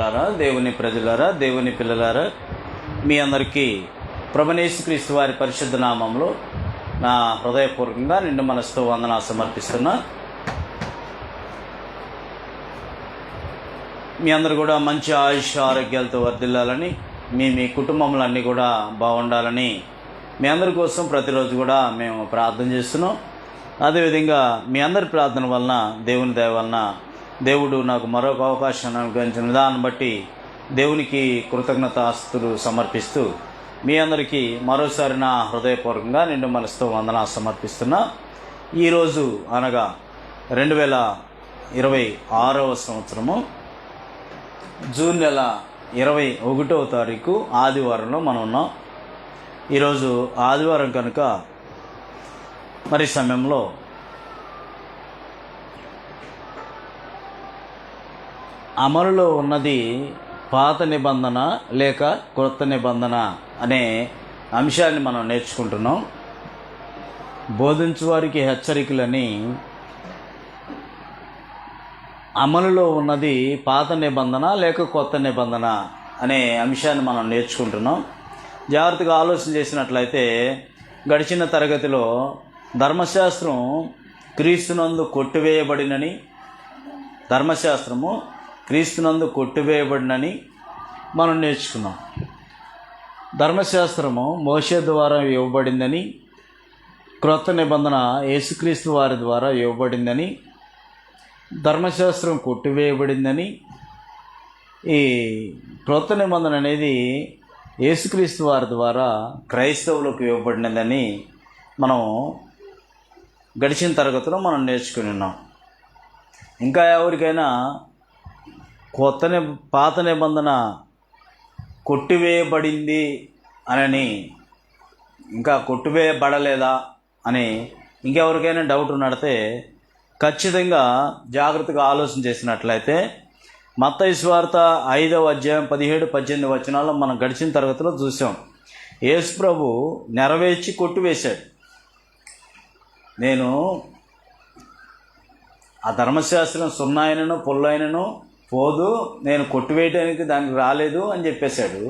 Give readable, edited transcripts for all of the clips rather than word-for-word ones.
వారారా, దేవుని ప్రజలారా, దేవుని పిల్లలారా, మీ అందరికీ ప్రభువైన యేసుక్రీస్తు వారి పరిశుద్ధ నామంలో నా హృదయపూర్వకంగా నిండు మనసుతో వందనాలు సమర్పిస్తున్నా. మీ అందరు కూడా మంచి ఆయుష్ ఆరోగ్యాలతో వర్ధిల్లాలని, మీ కుటుంబములన్నీ కూడా బాగుండాలని మీ అందరి కోసం ప్రతిరోజు కూడా మేము ప్రార్థన చేస్తున్నాం. అదేవిధంగా మీ అందరి ప్రార్థన వలన, దేవుని దయ వలన దేవుడు నాకు మరొక అవకాశాన్ని అనుగ్రహించిన దాన్ని బట్టి దేవునికి కృతజ్ఞతాస్తుతులు సమర్పిస్తూ మీ అందరికీ మరోసారి నా హృదయపూర్వకంగా నిండు మనసుతో వందనాలు సమర్పిస్తున్నా. ఈరోజు అనగా 2026వ సంవత్సరము జూన్ నెల 21వ తారీఖు ఆదివారంలో మనం ఉన్నాం. ఈరోజు ఆదివారం కనుక మరి సమయంలో అమలులో ఉన్నది పాత నిబంధన లేక కొత్త నిబంధన అనే అంశాన్ని మనం నేర్చుకుంటున్నాం. బోధించు వారికి హెచ్చరికలని అమలులో ఉన్నది పాత నిబంధన లేక కొత్త నిబంధన అనే అంశాన్ని మనం నేర్చుకుంటున్నాం. జాగ్రత్తగా ఆలోచన చేసినట్లయితే గడిచిన తరగతిలో ధర్మశాస్త్రం క్రీస్తునందు కొట్టివేయబడినని, ధర్మశాస్త్రము క్రీస్తునందు కొట్టివేయబడినని మనం నేర్చుకున్నాం. ధర్మశాస్త్రము మోషే ద్వారా ఇవ్వబడిందని, క్రొత్త నిబంధన యేసుక్రీస్తు వారి ద్వారా ఇవ్వబడిందని, ధర్మశాస్త్రం కొట్టివేయబడిందని, ఈ క్రొత్త నిబంధన అనేది యేసుక్రీస్తు వారి ద్వారా క్రైస్తవులకు ఇవ్వబడినదని మనం గడిచిన తరగతిలో మనం నేర్చుకుని ఉన్నాం. ఇంకా ఎవరికైనా పాత నిబంధన కొట్టివేయబడింది అని, ఇంకా కొట్టివేయబడలేదా అని ఇంకెవరికైనా డౌట్ ఉన్నడితే ఖచ్చితంగా జాగ్రత్తగా ఆలోచన చేసినట్లయితే మత్తయి సువార్త 5వ అధ్యాయం 17-18 వచనాల్లో మనం గడిచిన తరగతిలో చూసాం. యేసు ప్రభు నెరవేర్చి కొట్టివేశాడు. నేను ఆ ధర్మశాస్త్రం సున్నాయనను పొల్లైనను పోదు, నేను కొట్టివేయడానికి దానికి రాలేదు అని చెప్పేశాడు.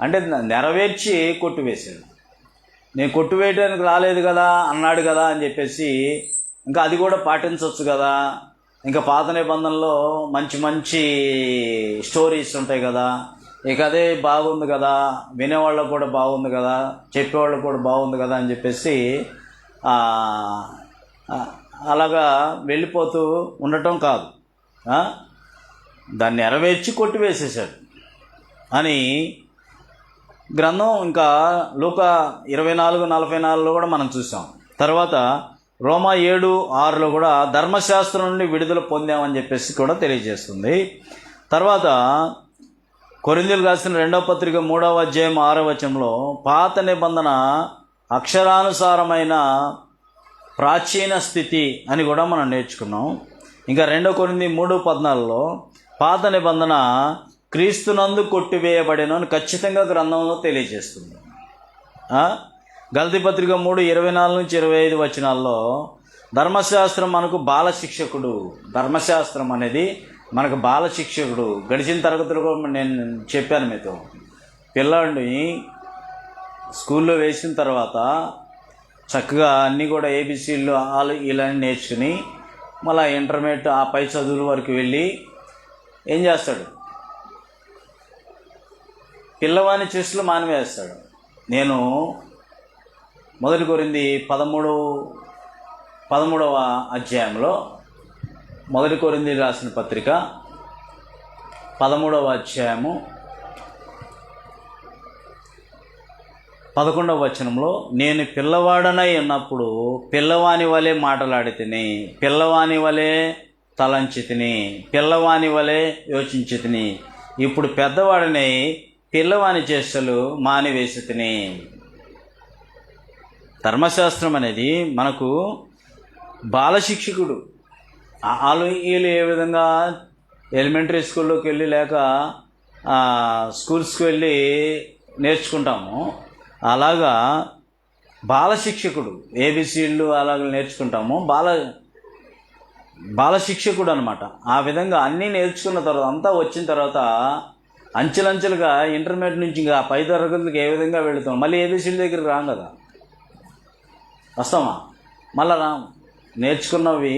అంటే నెరవేర్చి కొట్టివేశాడు. నేను కొట్టివేయడానికి రాలేదు కదా అన్నాడు కదా అని చెప్పేసి ఇంకా అది కూడా పాటించవచ్చు కదా, ఇంకా పాత నిబంధనలో మంచి మంచి స్టోరీస్ ఉంటాయి కదా, ఇక అదే బాగుంది కదా, వినేవాళ్ళకు కూడా బాగుంది కదా, చెప్పేవాళ్ళకు కూడా బాగుంది కదా అని చెప్పేసి అలాగా వెళ్ళిపోతూ ఉండటం కాదు. దాన్ని నెరవేర్చి కొట్టివేసేసాడు అని గ్రంథం ఇంకా లూకా 24:44లో కూడా మనం చూసాం. తర్వాత రోమా 7:6లో కూడా ధర్మశాస్త్రం నుండి విడుదల పొందామని చెప్పేసి కూడా తెలియజేస్తుంది. తర్వాత కొరింథీయులకు రాసిన 2వ పత్రిక 3వ అధ్యాయం 6వ వచనంలో పాత నిబంధన అక్షరానుసారమైన ప్రాచీన స్థితి అని కూడా మనం నేర్చుకున్నాం. ఇంకా 2 కొరింథీ 3:14లో పాత నిబంధన క్రీస్తునందు కొట్టివేయబడిన అని ఖచ్చితంగా గ్రంథంలో తెలియజేస్తుంది. గలతీ పత్రిక 3:24-25 వచనాల్లో ధర్మశాస్త్రం మనకు బాలశిక్షకుడు, ధర్మశాస్త్రం అనేది మనకు బాలశిక్షకుడు. గడిచిన తరగతులు నేను చెప్పాను మీతో, పిల్లాడిని స్కూల్లో వేసిన తర్వాత చక్కగా అన్నీ కూడా ఏబిసిలు ఇలా నేర్చుకుని మళ్ళీ ఇంటర్మీడియట్ ఆ పై చదువుల వరకు వెళ్ళి ఏం చేస్తాడు, పిల్లవాని చేస్తులు మానివేస్తాడు. నేను 1 కొరింథీ 13వ అధ్యాయంలో 1 కొరింథీ రాసిన పత్రిక 13వ అధ్యాయము 11వ వచనంలో నేను పిల్లవాడనై ఉన్నప్పుడు పిల్లవాని వలె మాటలాడి తిని, పిల్లవాని వలె తలంచి తిని, పిల్లవాని వలె యోచించి తిని, ఇప్పుడు పెద్దవాడినై పిల్లవాని చేష్టలు మానివేసి తిని. ధర్మశాస్త్రం అనేది మనకు బాలశిక్షకుడు. వీళ్ళు ఏ విధంగా ఎలిమెంటరీ స్కూల్లోకి వెళ్ళి లేక స్కూల్స్కి వెళ్ళి నేర్చుకుంటాము, అలాగా బాలశిక్షకుడు ఏబిసిడ్లు అలాగ నేర్చుకుంటాము. బాలశిక్షకుడు అనమాట. ఆ విధంగా అన్నీ నేర్చుకున్న తర్వాత అంతా వచ్చిన తర్వాత అంచెలంచెలుగా ఇంటర్మీడియట్ నుంచి ఇంకా పై తరగతులకు ఏ విధంగా వెళుతాం, మళ్ళీ ఏబిసిడి దగ్గరికి రాం కదా, వస్తామా? మళ్ళా రాము. నేర్చుకున్నవి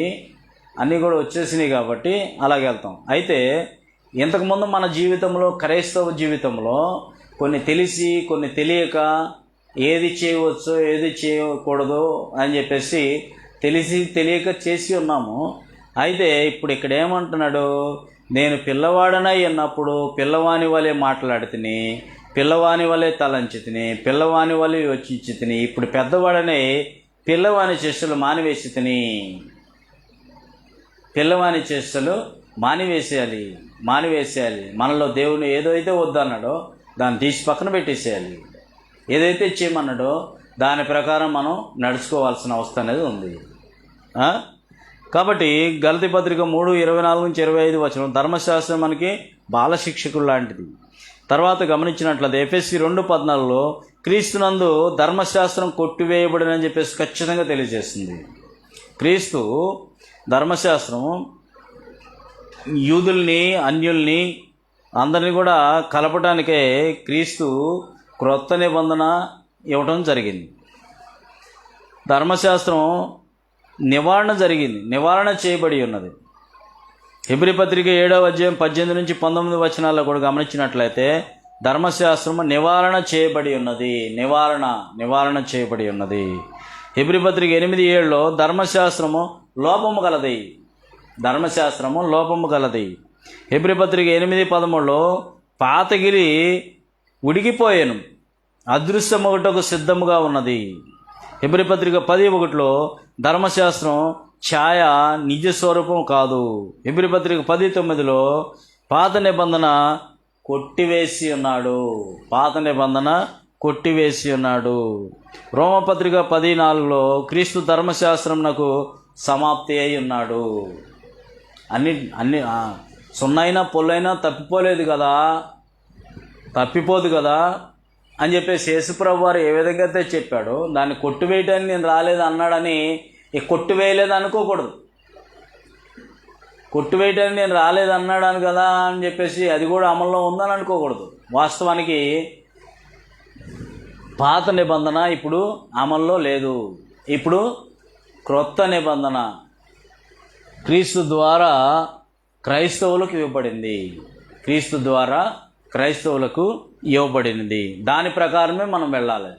అన్నీ కూడా వచ్చేసినాయి కాబట్టి అలాగే వెళ్తాం. అయితే ఇంతకుముందు మన జీవితంలో, క్రైస్తవ జీవితంలో కొన్ని తెలిసి కొన్ని తెలియక ఏది చేయవచ్చో ఏది చేయకూడదో అని చెప్పేసి తెలిసి తెలియక చేసి ఉన్నాము. అయితే ఇప్పుడు ఇక్కడ ఏమంటున్నాడు, నేను పిల్లవాడనై ఉన్నప్పుడు పిల్లవాని వలె మాట్లాడితిని, పిల్లవాని వలె తలంచి తిని, పిల్లవాని వలె యోచించి తిని, ఇప్పుడు పెద్దవాడనై పిల్లవాని చేష్టలు మానివేసి తిని. పిల్లవాని చేష్టలు మానివేసేయాలి. మనలో దేవుని ఏదైతే వద్దన్నాడో దాన్ని తీసి పక్కన పెట్టేసేయాలి. ఏదైతే చేయమన్నాడో దాని ప్రకారం మనం నడుచుకోవాల్సిన అవస్థ అనేది ఉంది. కాబట్టి గలతీ పత్రిక 3:24-25 ధర్మశాస్త్రం మనకి బాలశిక్షకుడు లాంటిది. తర్వాత గమనించినట్లయితే ఎఫెసీ 2:14 క్రీస్తునందు ధర్మశాస్త్రం కొట్టివేయబడినని చెప్పేసి ఖచ్చితంగా తెలియజేస్తుంది. క్రీస్తు ధర్మశాస్త్రం యూదుల్ని అన్యుల్ని అందరినీ కూడా కలపడానికే క్రీస్తు క్రొత్త నిబంధన ఇవ్వటం జరిగింది. ధర్మశాస్త్రం నివారణ చేయబడి ఉన్నది. హెబ్రీ పత్రిక 7:18-19 కూడా గమనించినట్లయితే ధర్మశాస్త్రము నివారణ చేయబడి ఉన్నది. హెబ్రీ పత్రిక 8:7 ధర్మశాస్త్రము లోపము గలది. హెబ్రీ పత్రిక 8:13 పాతగిరి ఉడికిపోయాను, అదృశ్యమొకటకు సిద్ధముగా ఉన్నది. హెబ్రీ పత్రిక 10:1 ధర్మశాస్త్రం ఛాయ నిజ స్వరూపం కాదు. హెబ్రీ పత్రిక 10:9 పాత నిబంధన కొట్టివేసి ఉన్నాడు. రోమపత్రిక 10:4 క్రీస్తు ధర్మశాస్త్రం నాకు సమాప్తి అయి ఉన్నాడు. అన్ని సున్నైనా పొల్లైనా తప్పిపోదు కదా అని చెప్పేసి యేసుప్రభు వారు ఏ విధంగా అయితే చెప్పాడో దాన్ని కొట్టివేయటానికి నేను రాలేదు అన్నాడని కొట్టివేయలేదు అనుకోకూడదు. కొట్టివేయటానికి నేను రాలేదు అన్నాడు కదా అని చెప్పేసి అది కూడా అమల్లో ఉందని అనుకోకూడదు. వాస్తవానికి పాత నిబంధన ఇప్పుడు అమల్లో లేదు. ఇప్పుడు క్రొత్త నిబంధన క్రీస్తు ద్వారా క్రైస్తవులకు ఇవ్వబడినది. దాని ప్రకారమే మనం వెళ్ళాలి.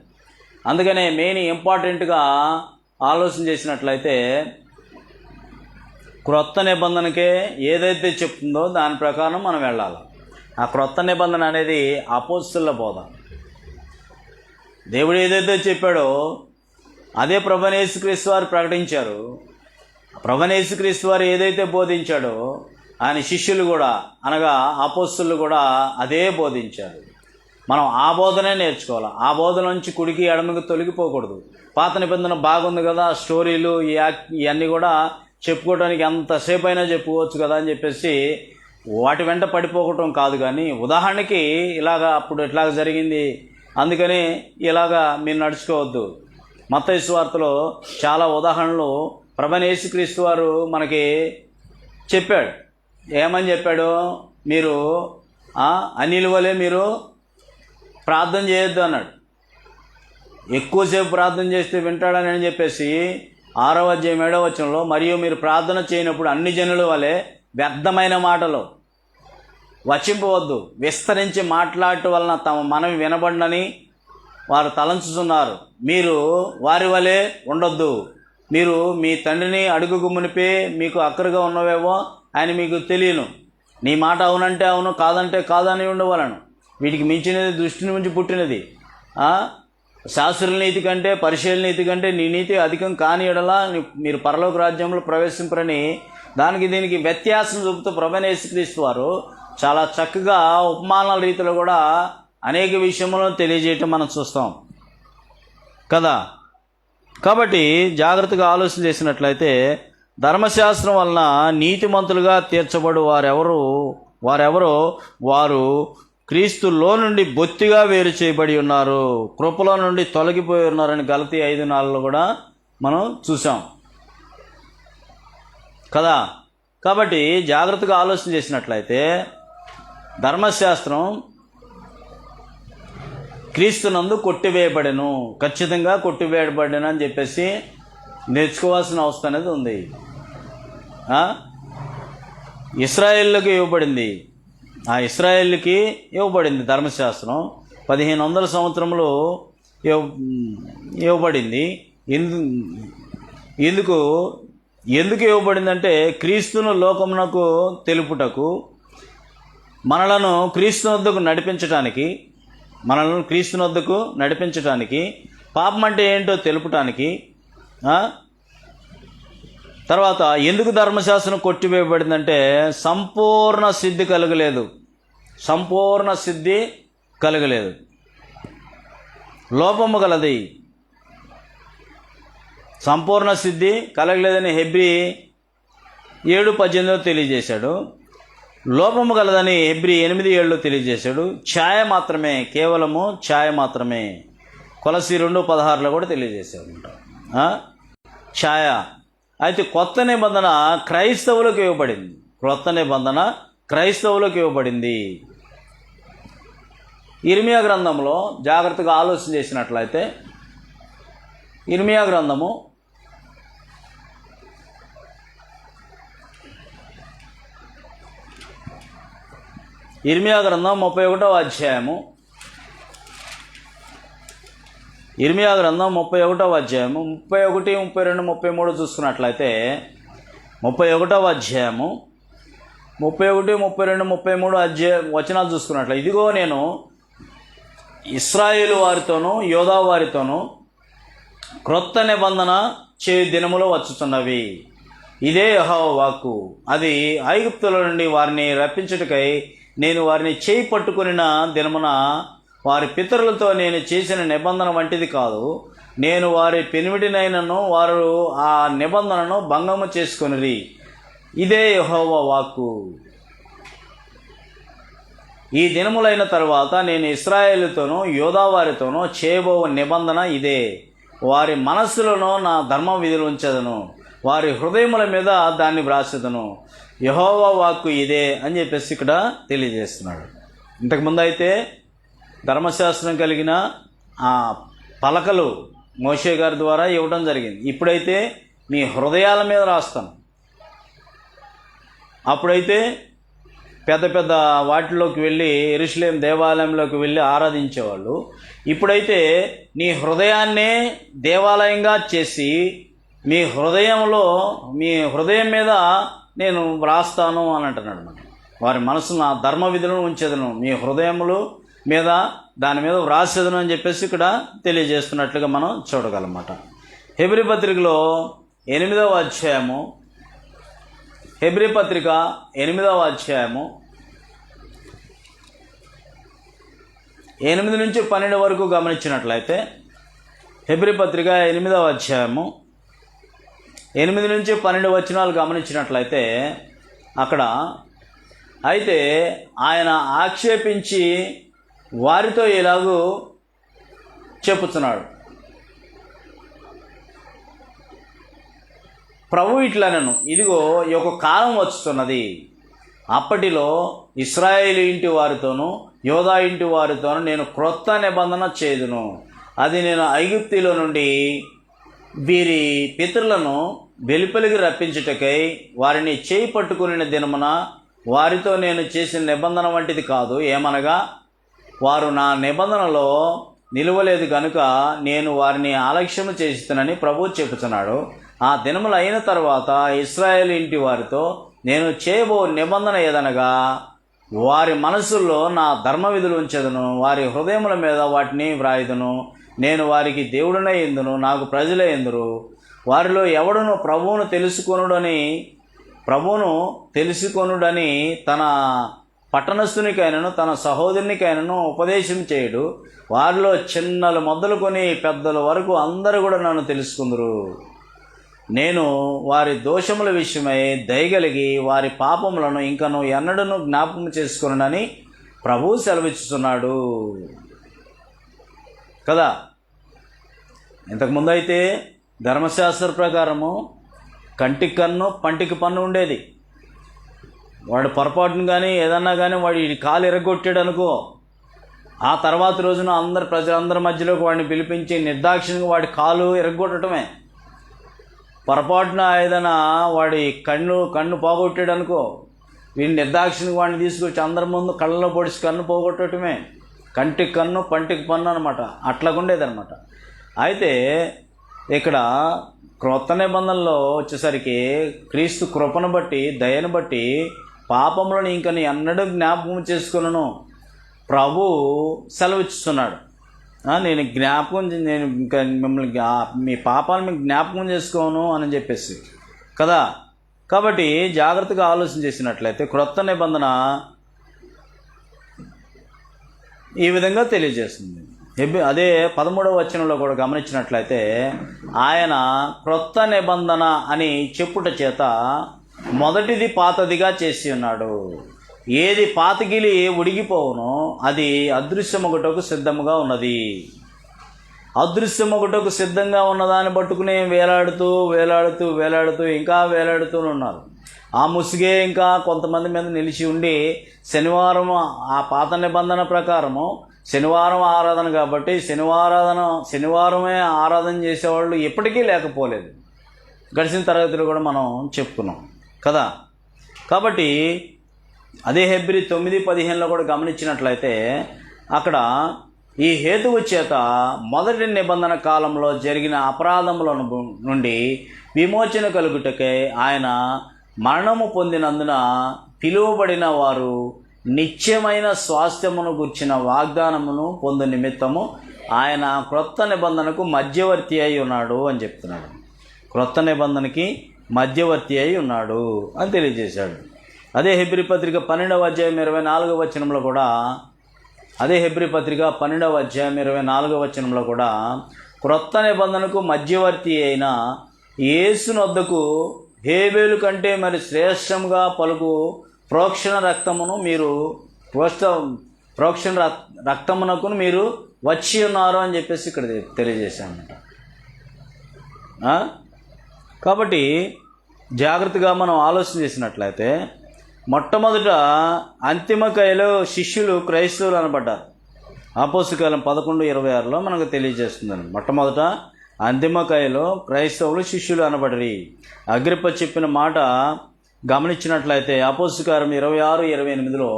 అందుకనే మెయిన్ ఇంపార్టెంట్గా ఆలోచన చేసినట్లయితే క్రొత్త నిబంధనకే ఏదైతే చెప్తుందో దాని ప్రకారం మనం వెళ్ళాలి. ఆ క్రొత్త నిబంధన అనేది అపోస్తలుల బోధ. దేవుడు ఏదైతే చెప్పాడో అదే ప్రభువైన యేసుక్రీస్తు వారు ప్రకటించారు. ప్రభువైన యేసుక్రీస్తు వారు ఏదైతే బోధించాడో ఆయన శిష్యులు కూడా అనగా అపోస్తలులు కూడా అదే బోధించారు. మనం ఆ బోధనే నేర్చుకోవాలి. ఆ బోధన నుంచి కుడికి ఎడమకి తొలగిపోకూడదు. పాత నిబంధన బాగుంది కదా, స్టోరీలు ఇవన్నీ కూడా చెప్పుకోవడానికి ఎంతసేపు అయినా చెప్పుకోవచ్చు కదా అని చెప్పేసి వాటి వెంట పడిపోవటం కాదు. కానీ ఉదాహరణకి అప్పుడు ఇట్లాగ జరిగింది అందుకని ఇలాగా మీరు నడుచుకోవద్దు. మత్తయి సువార్తలో చాలా ఉదాహరణలు ప్రభువైన యేసుక్రీస్తు వారు మనకి చెప్పాడు. ఏమని చెప్పాడు, మీరు అన్యుల వలె మీరు ప్రార్థన చేయొద్దు అన్నాడు. ఎక్కువసేపు ప్రార్థన చేస్తే వింటాడని చెప్పేసి 6:7 మరియు మీరు ప్రార్థన చేయనప్పుడు అన్ని జనుల వలె వ్యర్థమైన మాటలు వచింపవద్దు, విస్తరించి మాట్లాడటం వలన తమ మనవి వినబడని వారు తలంచుతున్నారు. మీరు వారి వలె ఉండొద్దు. మీరు మీ తండ్రిని అడుగుకు మునిపే మీకు అక్కరగా ఉన్నవేవో ఆయన మీకు తెలియను. నీ మాట అవునంటే అవును, కాదంటే కాదని ఉండవలను. వీటికి మించినది దృష్టి నుంచి పుట్టినది. శాస్త్రుల నీతి కంటే పరిశీలన నీతి కంటే నీ నీతి అధికం కాని ఎడలా మీరు పరలోక రాజ్యంలో ప్రవేశింపరని దానికి దీనికి వ్యత్యాసం చూపుతూ ప్రభువైన యేసుక్రీస్తు వారు చాలా చక్కగా ఉపమానాల రీతిలో కూడా అనేక విషయంలో తెలియజేయటం మనం చూస్తాం కదా. కాబట్టి జాగ్రత్తగా ఆలోచన చేసినట్లయితే ధర్మశాస్త్రం వలన నీతిమంతులుగా తీర్చబడు వారెవరో వారు క్రీస్తులో నుండి బొత్తిగా వేరు చేయబడి ఉన్నారు, కృపలో నుండి తొలగిపోయి ఉన్నారని గలతీ 5:4 కూడా మనం చూసాం. కదా. కాబట్టి జాగ్రత్తగా ఆలోచన చేసినట్లయితే ధర్మశాస్త్రం క్రీస్తునందు కొట్టివేయబడెను, ఖచ్చితంగా కొట్టివేయబడెను అని చెప్పేసి నేర్చుకోవాల్సిన అవసరం అనేది ఉంది. ఇశ్రాయేలుకి ఇవ్వబడింది, ఆ ఇశ్రాయేలుకి ఇవ్వబడింది ధర్మశాస్త్రం. 1500 సంవత్సరంలో ఇవ్వబడింది. ఎందుకు ఇవ్వబడిందంటే క్రీస్తును లోకమునకు తెలుపుటకు, మనలను క్రీస్తునొద్దకు నడిపించటానికి, పాపం అంటే ఏంటో తెలుపటానికి. తర్వాత ఎందుకు ధర్మశాస్త్రం కొట్టివేయబడిందంటే సంపూర్ణ సిద్ధి కలగలేదు, లోపము గలది. సంపూర్ణ సిద్ధి కలగలేదని హెబ్రీ 7:18 తెలియజేశాడు. లోపము గలదని హెబ్రీ 8:7 తెలియజేశాడు. ఛాయ మాత్రమే, కేవలము ఛాయ మాత్రమే. కొలసీ 2:16 కూడా తెలియజేశాడు ఛాయ. అయితే కొత్త నిబంధన క్రైస్తవులకు ఇవ్వబడింది. ఇర్మియా గ్రంథంలో జాగ్రత్తగా ఆలోచన చేసినట్లయితే ఇర్మియా గ్రంథము 31వ అధ్యాయము, ఇర్మియా గ్రంథం 31వ అధ్యాయము 31, 32, 33 చూసుకున్నట్లయితే 31వ అధ్యాయము 31, 32, 33 వచనాలు చూసుకున్నట్లయితే, ఇదిగో నేను ఇశ్రాయేలు వారితోనూ యోధా వారితోనూ క్రొత్త నిబంధన చేయు దినములు వచ్చుతున్నవి. ఇదే యెహోవా వాక్కు. అది ఐగుప్తుల నుండి వారిని రప్పించుటకై నేను వారిని చేయి పట్టుకునిన దినమున వారి పితరులతో నేను చేసిన నిబంధన వంటిది కాదు. నేను వారి పెనిమిటినైనను వారు ఆ నిబంధనను భంగము చేసుకొనిరి. ఇదే యెహోవా వాక్కు. ఈ దినములైన తరువాత నేను ఇశ్రాయేలుతోనూ యోధా వారితోనూ చేయబో నిబంధన ఇదే. వారి మనస్సులను నా ధర్మ విధులు ఉంచెదను, వారి హృదయముల మీద దాన్ని వ్రాసెదను. యెహోవా వాక్కు ఇదే అని చెప్పేసి ఇక్కడ తెలియజేస్తున్నాడు. ఇంతకుముందు అయితే ధర్మశాస్త్రం కలిగిన ఆ పలకలు మోషే గారి ద్వారా ఇవ్వడం జరిగింది. ఇప్పుడైతే మీ హృదయాల మీద రాస్తాను. అప్పుడైతే పెద్ద పెద్ద వాటిలోకి వెళ్ళి యెరూషలేము దేవాలయంలోకి వెళ్ళి ఆరాధించేవాళ్ళు. ఇప్పుడైతే నీ హృదయాన్నే దేవాలయంగా చేసి మీ హృదయం మీద నేను వ్రాస్తాను అని అంటున్నాడు. వారి మనసును నా ధర్మ విధులను ఉంచేదను, మీ హృదయములు మీద దాని మీద వ్రాసేదను అని చెప్పేసి ఇక్కడ తెలియజేస్తున్నట్లుగా మనం చూడగలమాట. హెబ్రీ పత్రికలో 8వ అధ్యాయము, హెబ్రీ పత్రిక 8వ అధ్యాయము 8 నుంచి 12 వరకు గమనించినట్లయితే, హెబ్రీ పత్రిక 8వ అధ్యాయము 8 నుంచి 12 వచనాలు గమనించినట్లయితే అక్కడ అయితే ఆయన ఆక్షేపించి వారితో ఇలాగూ చెప్పుతున్నాడు. ప్రభు ఇట్లనెను, ఇదిగో ఈ యొక్క కాలం వచ్చుతున్నది, అప్పటిలో ఇశ్రాయేలు ఇంటి వారితోనూ యోధా ఇంటి వారితోనూ నేను క్రొత్త నిబంధన చేదును. అది నేను ఐగుప్తులో నుండి వీరి పితరులను వెలుపలికి రప్పించుటకై వారిని చేయి పట్టుకుని దినమున వారితో నేను చేసిన నిబంధన వంటిది కాదు. ఏమనగా వారు నా నిబంధనలో నిలువలేదు గనుక నేను వారిని ఆలక్ష్యము చేస్తున్నానని ప్రభువు చెప్పుచున్నాడు. ఆ దినములు అయిన తర్వాత ఇశ్రాయేలు ఇంటి వారితో నేను చేయబో నిబంధన ఏదనగా వారి మనసుల్లో నా ధర్మ విధులు ఉంచెదను, వారి హృదయముల మీద వాటిని వ్రాయుదును. నేను వారికి దేవుడనై ఎందును, నాకు ప్రజలే ఎందురు. వారిలో ఎవడును ప్రభువును తెలుసుకొనుడని తన పట్టణస్థునికైనను తన సహోదరునికైనను ఉపదేశం చేయుడు. వారిలో చిన్నలు మొదలుకొని పెద్దల వరకు అందరూ కూడా నన్ను తెలుసుకుందరు. నేను వారి దోషముల విషయమై దయగలిగి వారి పాపములను ఇంకను ఎన్నడను జ్ఞాపకం చేసుకొనని ప్రభువు సెలవిస్తున్నాడు కదా. ఇంతకుముందు అయితే ధర్మశాస్త్ర ప్రకారము కంటికి కన్ను పంటికి పన్ను ఉండేది. వాడు పొరపాటును కానీ ఏదన్నా కానీ వాడు ఈ కాలు ఎరగొట్టాడు అనుకో, ఆ తర్వాత రోజున ప్రజలందరి మధ్యలోకి వాడిని పిలిపించి నిర్దాక్షిణ్యంగా వాడి కాలు ఎరగొట్టడమే. పొరపాటున ఏదైనా వాడి కన్ను పోగొట్టాడు అనుకో, వీడిని నిర్దాక్షిణ్యంగా వాడిని తీసుకొచ్చి అందరి ముందు కళ్ళలో పొడిచి కన్ను పోగొట్టడమే. కంటికి కన్ను పంటికి పన్ను అనమాట, అట్లాగుండేదన్నమాట. అయితే ఇక్కడ క్రొత్త నిబంధనలో వచ్చేసరికి క్రీస్తు కృపను బట్టి, దయను బట్టి పాపములను ఇంక నీ అన్నడూ జ్ఞాపకం చేసుకున్నాను ప్రభు సెలవిస్తున్నాడు. నేను ఇంకా మిమ్మల్ని మీ పాపాలను మీకు జ్ఞాపకం చేసుకోను అని చెప్పేసి కదా. కాబట్టి జాగ్రత్తగా ఆలోచన చేసినట్లయితే క్రొత్త నిబంధన ఈ విధంగా తెలియజేస్తుంది. అదే 13వ వచనంలో కూడా గమనించినట్లయితే ఆయన క్రొత్త నిబంధన అని చెప్పుట చేత మొదటిది పాతదిగా చేసి ఉన్నాడు. ఏది పాతగిలి ఉడిగిపోవునో అది అదృశ్యమొకటకు సిద్ధముగా ఉన్నది. అదృశ్యమొకటకు సిద్ధంగా ఉన్నదాన్ని పట్టుకుని వేలాడుతూ వేలాడుతూ వేలాడుతూ ఇంకా వేలాడుతూ ఉన్నారు. ఆ ముసుగే ఇంకా కొంతమంది మీద నిలిచి ఉండి శనివారం ఆ పాత నిబంధన ప్రకారము శనివారం ఆరాధన కాబట్టి శనివారమే ఆరాధన చేసేవాళ్ళు ఎప్పటికీ లేకపోలేదు. గడిచిన తరగతిలో కూడా మనం చెప్పుకున్నాం కదా. కాబట్టి అదే హెబ్రీ 9:15లో కూడా గమనించినట్లయితే అక్కడ ఈ హేతువు చేత మొదటి నిబంధన కాలంలో జరిగిన అపరాధముల నుండి విమోచన కలుగుటకై ఆయన మరణము పొందినందున పిలువబడిన వారు నిత్యమైన స్వాస్థ్యమును గుర్చిన వాగ్దానమును పొందు నిమిత్తము ఆయన క్రొత్త నిబంధనకు మధ్యవర్తి అయి ఉన్నాడు అని చెప్తున్నాడు. క్రొత్త నిబంధనకి మధ్యవర్తి అయి ఉన్నాడు అని తెలియజేశాడు. అదే హెబ్రీ పత్రిక 12వ అధ్యాయం 24వ వచనంలో కూడా క్రొత్త నిబంధనకు మధ్యవర్తి అయిన యేసునొద్దకు హేబేలు కంటే మరి శ్రేష్టంగా పలుకు ప్రోక్షణ రక్తమునకు మీరు వచ్చి ఉన్నారు అని చెప్పేసి ఇక్కడ తెలియజేశామన్నమాట. కాబట్టి జాగ్రత్తగా మనం ఆలోచన చేసినట్లయితే మొట్టమొదట అంతిమకాయలో శిష్యులు క్రైస్తవులు అనబడ్డారు. అపోస్తలకాలం 11:26లో మనకు తెలియజేస్తుందని. మొట్టమొదట అంతిమకాయలో క్రైస్తవులు శిష్యులు అనబడరి. అగ్రిప్ప చెప్పిన మాట గమనించినట్లయితే అపోస్తలకారం 26:28లో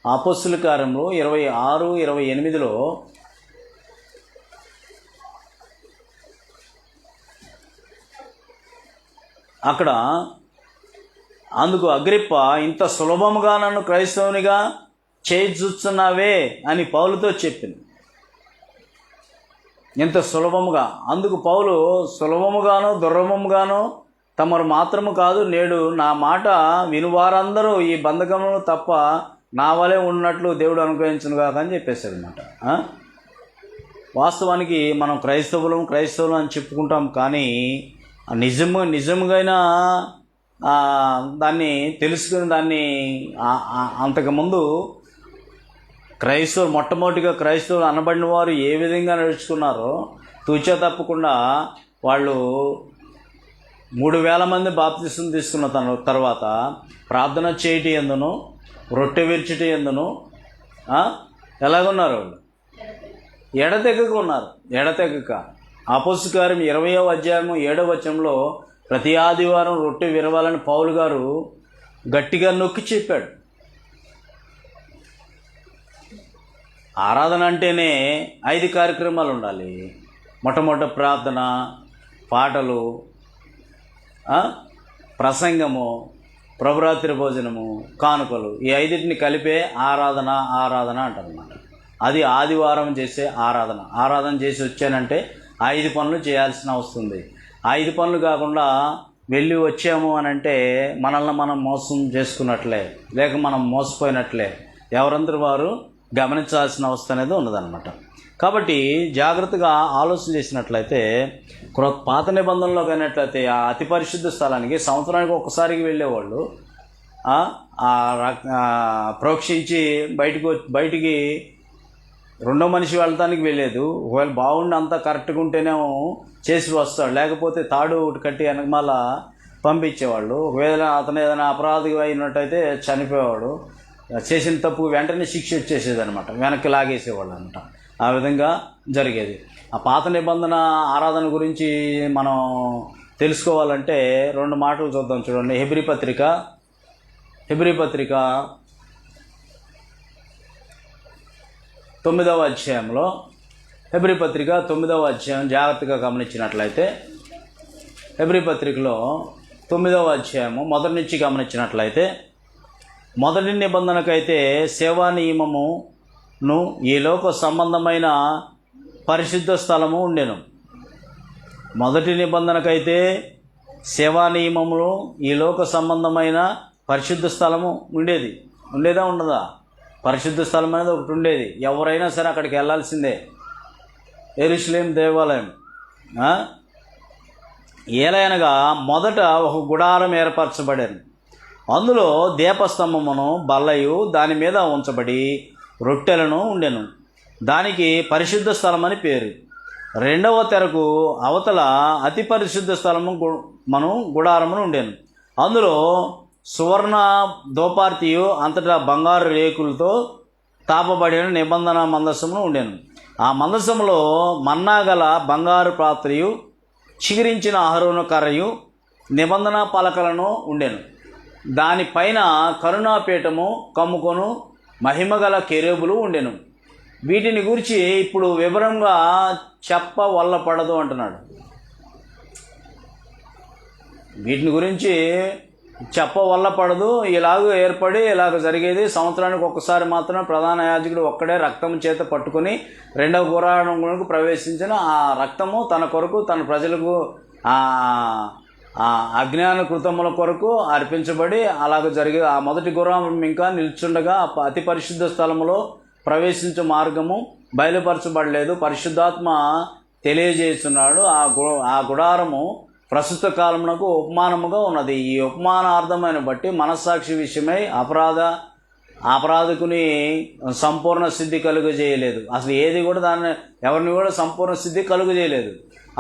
అపోస్తలకారంలో 26:28లో అక్కడ అందుకు అగ్రిప్ప ఇంత సులభముగా నన్ను క్రైస్తవునిగా చేయించుచున్నావే అని పౌలుతో చెప్పింది. ఇంత సులభముగా. అందుకు పౌలు సులభముగాను దుర్లభముగాను తమరు మాత్రము కాదు, నేడు నా మాట వినువారందరూ ఈ బంధకమును తప్ప నా వలె ఉన్నట్లు దేవుడు అనుగ్రహించును కాక అని చెప్పేశారు అనమాట. వాస్తవానికి మనం క్రైస్తవులు అని చెప్పుకుంటాం, కానీ నిజముగా దాన్ని తెలుసుకుని దాన్ని అంతకుముందు మొట్టమొదటిగా క్రైస్తవులు అనబడిన వారు ఏ విధంగా నడుచుకున్నారో తూచా తప్పకుండా వాళ్ళు 3000 మంది బాప్తిసం తీసుకున్న తర్వాత ప్రార్థన చేయటి ఎందును రొట్టె విరిచిటి ఎందును ఎలాగున్నారు? వాళ్ళు ఎడతెగక అపోస్తలకార్యం 20వ అధ్యాయం 7వ వచనంలో ప్రతి ఆదివారం రొట్టె విరవాలని పౌలు గారు గట్టిగా నొక్కి చెప్పాడు. ఆరాధన అంటేనే 5 కార్యక్రమాలు ఉండాలి. మొట్టమొదటి ప్రార్థన, పాటలు, ప్రసంగము, ప్రభురాత్రి భోజనము, కానుకలు, ఈ 5టిని కలిపే ఆరాధన అంటారన్నమాట. అది ఆదివారం చేసే ఆరాధన చేసి వచ్చానంటే 5 పనులు చేయాల్సిన వస్తుంది. 5 పనులు కాకుండా వెళ్ళి వచ్చాము అని అంటే మనల్ని మనం మోసం చేసుకున్నట్లే, లేక మనం మోసపోయినట్లే ఎవరందరూ వారు గమనించాల్సిన అవస్థ అనేది ఉన్నదన్నమాట. కాబట్టి జాగ్రత్తగా ఆలోచన చేసినట్లయితే పాత నిబంధనలోకి అయినట్లయితే ఆ అతి పరిశుద్ధ స్థలానికి సంవత్సరానికి ఒక్కసారికి వెళ్ళేవాళ్ళు. ప్రోక్షించి బయటికి రెండో మనిషి వెళ్ళటానికి వెళ్ళలేదు. ఒకవేళ బాగుండి అంతా కరెక్ట్గా ఉంటేనేమో చేసి వస్తాడు, లేకపోతే తాడు ఒకటి కట్టి వెనకమాల పంపించేవాళ్ళు. ఒకవేళ అతను ఏదైనా అపరాధి అయినట్టయితే చనిపోయేవాడు. చేసిన తప్పు వెంటనే శిక్ష వచ్చేసేది అనమాట, వెనక్కి లాగేసేవాళ్ళు అనమాట. ఆ విధంగా జరిగేది. ఆ పాత నిబంధన ఆరాధన గురించి మనం తెలుసుకోవాలంటే 2 మాటలు చూద్దాం. చూడండి, హెబ్రీ పత్రిక 9వ అధ్యాయంలో, హెబ్రీ పత్రిక 9వ అధ్యాయం జాగ్రత్తగా గమనించినట్లయితే, హెబ్రీ పత్రికలో 9వ అధ్యాయము మొదటి నుంచి గమనించినట్లయితే, మొదటి నిబంధనకైతే సేవా నియమమును ఈ లోక సంబంధమైన పరిశుద్ధ స్థలము ఉండెను. మొదటి నిబంధనకైతే సేవా నియమములు ఈ లోక సంబంధమైన పరిశుద్ధ స్థలము ఉండేదా ఉండదా? పరిశుద్ధ స్థలం అనేది ఒకటి ఉండేది. ఎవరైనా సరే అక్కడికి వెళ్ళాల్సిందే. యెరూషలేం దేవాలయం. ఏలైనగా మొదట ఒక గుడారం ఏర్పరచబడాను. అందులో దీపస్తంభమును బల్లయు దాని మీద ఉంచబడి రొట్టెలను ఉండెను. దానికి పరిశుద్ధ స్థలం అని పేరు. 2వ తెరకు అవతల అతి పరిశుద్ధ స్థలము గుడారమును ఉండెను. అందులో సువర్ణ దోపార్తియు అంతటా బంగారు రేకులతో తాపబడిన నిబంధన మందసమును ఉండెను. ఆ మందసములో మన్నా గల బంగారు పాత్రయు చిగిరించిన అహరోను కర్రయు నిబంధన పలకలను ఉండెను. దానిపైన కరుణాపీఠము కమ్ముకొను మహిమగల కెరూబులు ఉండెను. వీటిని గురించి ఇప్పుడు వివరంగా చెప్పవల్లపడదు అంటున్నాడు. వీటిని గురించి చెప్పవల్లపడదు. ఇలాగ ఏర్పడి ఇలాగ జరిగేది. సంవత్సరానికి ఒక్కసారి మాత్రం ప్రధాన యాజకుడు ఒక్కడే రక్తం చేత పట్టుకుని 2వ గుడారమునకు ప్రవేశించిన ఆ రక్తము తన కొరకు, తన ప్రజలకు అజ్ఞాన కృతముల కొరకు అర్పించబడి అలాగ జరిగే ఆ మొదటి గుడారం ఇంకా నిల్చుండగా అతి పరిశుద్ధ స్థలములో ప్రవేశించే మార్గము బయలుపరచబడలేదు. పరిశుద్ధాత్మ తెలియజేస్తున్నాడు. ఆ గుడారము ప్రస్తుత కాలమునకు ఉపమానముగా ఉన్నది. ఈ ఉపమానార్థమైన బట్టి మనస్సాక్షి విషయమై అపరాధకుని సంపూర్ణ సిద్ధి కలుగజేయలేదు. అసలు ఏది కూడా ఎవరిని కూడా సంపూర్ణ సిద్ధి కలుగజేయలేదు.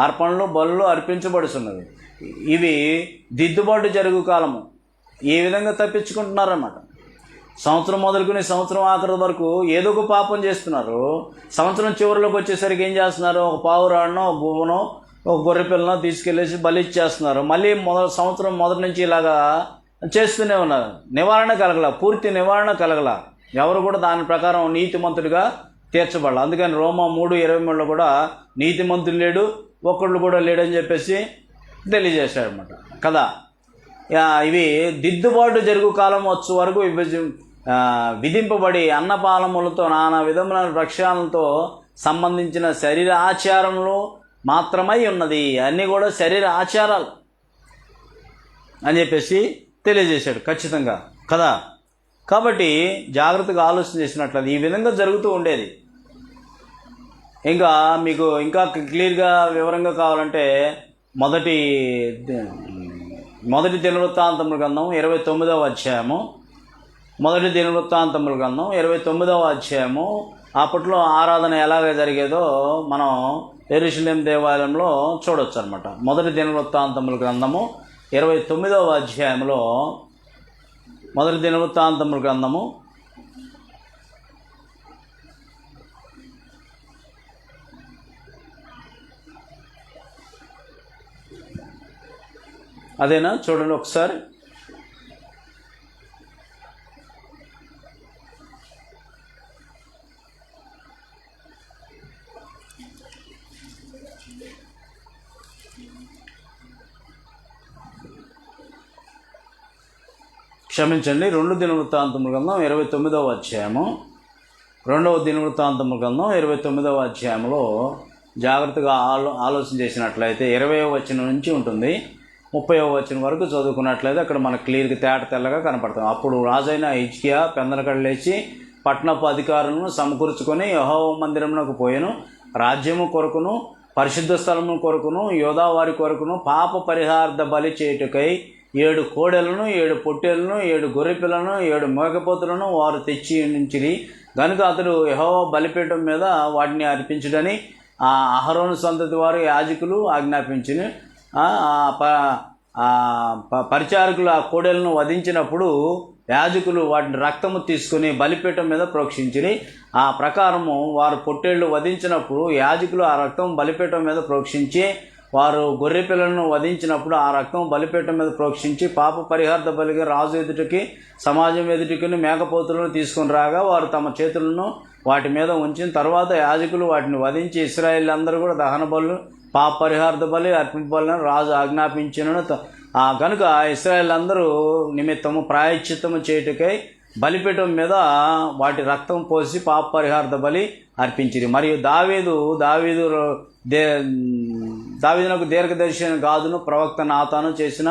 అర్పణలు బలులు అర్పించబడుతున్నవి. ఇవి దిద్దుబాటు జరుగు కాలము. ఈ విధంగా తప్పించుకుంటున్నారన్నమాట. సంవత్సరం మొదలుకుని సంవత్సరం ఆఖరి వరకు ఏదో ఒక పాపం చేస్తున్నారు. సంవత్సరం చివరిలోకి వచ్చేసరికి ఏం చేస్తున్నారు? ఒక పావురాడనో, ఒక గువ్వనో, ఒక గొర్రె పిల్లనో తీసుకెళ్ళేసి బలి ఇచ్చేస్తున్నారు. మళ్ళీ సంవత్సరం మొదటి నుంచి ఇలాగా చేస్తూనే ఉన్నారు. నివారణ కలగల, పూర్తి నివారణ కలగల. ఎవరు కూడా దాని ప్రకారం నీతిమంతుడిగా తీర్చబడాలి. అందుకని రోమా 3:23లో కూడా నీతిమంతుడు లేడు, ఒక్కళ్ళు కూడా లేడని చెప్పేసి తెలియజేశాడనమాట కదా. ఇవి దిద్దుబాటు జరుగు కాలం వచ్చే వరకు విధింపబడి అన్నపానములతో నానా విధములైన భక్ష్యాలతో సంబంధించిన శరీర ఆచారములు మాత్రమై ఉన్నది. అన్నీ కూడా శరీర ఆచారాలు అని చెప్పేసి తెలియజేశాడు ఖచ్చితంగా కదా. కాబట్టి జాగ్రత్తగా ఆలోచన చేసినట్లయితే ఈ విధంగా జరుగుతూ ఉండేది. ఇంకా మీకు ఇంకా క్లియర్గా వివరంగా కావాలంటే మొదటి దినవృత్తాంతముల గ్రంథం 29వ అధ్యాయము, మొదటి దినవృత్తాంతముల గ్రంథం 29వ అధ్యాయము. అప్పట్లో ఆరాధన ఎలాగ జరిగేదో మనం యెరూషలేం దేవాలయంలో చూడొచ్చు అనమాట. మొదటి దినవృత్తాంతముల గ్రంథము 29వ అధ్యాయంలో, మొదటి దినవృత్తాంతముల గ్రంథము అదేనా? చూడండి ఒకసారి. క్షమించండి, 2 దినవృత్తాంతముల గ్రంథం 29వ అధ్యాయము, 2వ దినవృత్తాంతముల గ్రంథం 29వ అధ్యాయంలో జాగ్రత్తగా ఆలోచన చేసినట్లయితే 20వ వచనం నుంచి ఉంటుంది, 30వ వచనం వరకు చదువుకున్నట్లయితే అక్కడ మనకు క్లియర్గా తెల్లగా కనపడుతుంది. అప్పుడు రాజైన హిజ్కియా పెందలకడ లేచి పట్టణపు అధికారులను సమకూర్చుకొని యెహోవా మందిరమునకు పోయెను. రాజ్యము కొరకును పరిశుద్ధ స్థలము కొరకును యోధా వారి కొరకును పాప పరిహార్థ బలి చేయుటకై 7 కోడెలను 7 పొట్టేలను 7 గొర్రెపిల్లను 7 మేకపోతులను వారు తెచ్చి ఉంచిరి. కనుక అతడు యెహోవా బలిపీఠం మీద వాటిని అర్పించుడని ఆ అహరోను సంతతి వారు యాజకులు ఆజ్ఞాపించిన పరిచారకులు ఆ కోడెలను వధించినప్పుడు యాజకులు వాటిని రక్తము తీసుకుని బలిపీఠం మీద ప్రోక్షించిరి. ఆ ప్రకారము వారు పొట్టేళ్లు వధించినప్పుడు యాజకులు ఆ రక్తం బలిపీఠం మీద ప్రోక్షించి, వారు గొర్రె పిల్లలను వధించినప్పుడు ఆ రక్తం బలిపీఠం మీద ప్రోక్షించి పాప పరిహార్థ బలిగా రాజు ఎదుటికి సమాజం ఎదుటికి మేకపోతులను తీసుకుని రాగా వారు తమ చేతులను వాటి మీద ఉంచిన తర్వాత యాజకులు వాటిని వధించి ఇశ్రాయేలు అందరూ కూడా దహన బలు పాప పరిహార్థ బలి అర్పింపాలని రాజు ఆజ్ఞాపించినను కనుక ఇశ్రాయేలు అందరూ నిమిత్తము ప్రాయశ్చిత్తము చేయుటకై బలిపీఠం మీద వాటి రక్తం పోసి పాప పరిహార్థ బలి అర్పించిరి. మరియు దావీదునకు దీర్ఘదర్శిని గాదును ప్రవక్త నాతాను చేసిన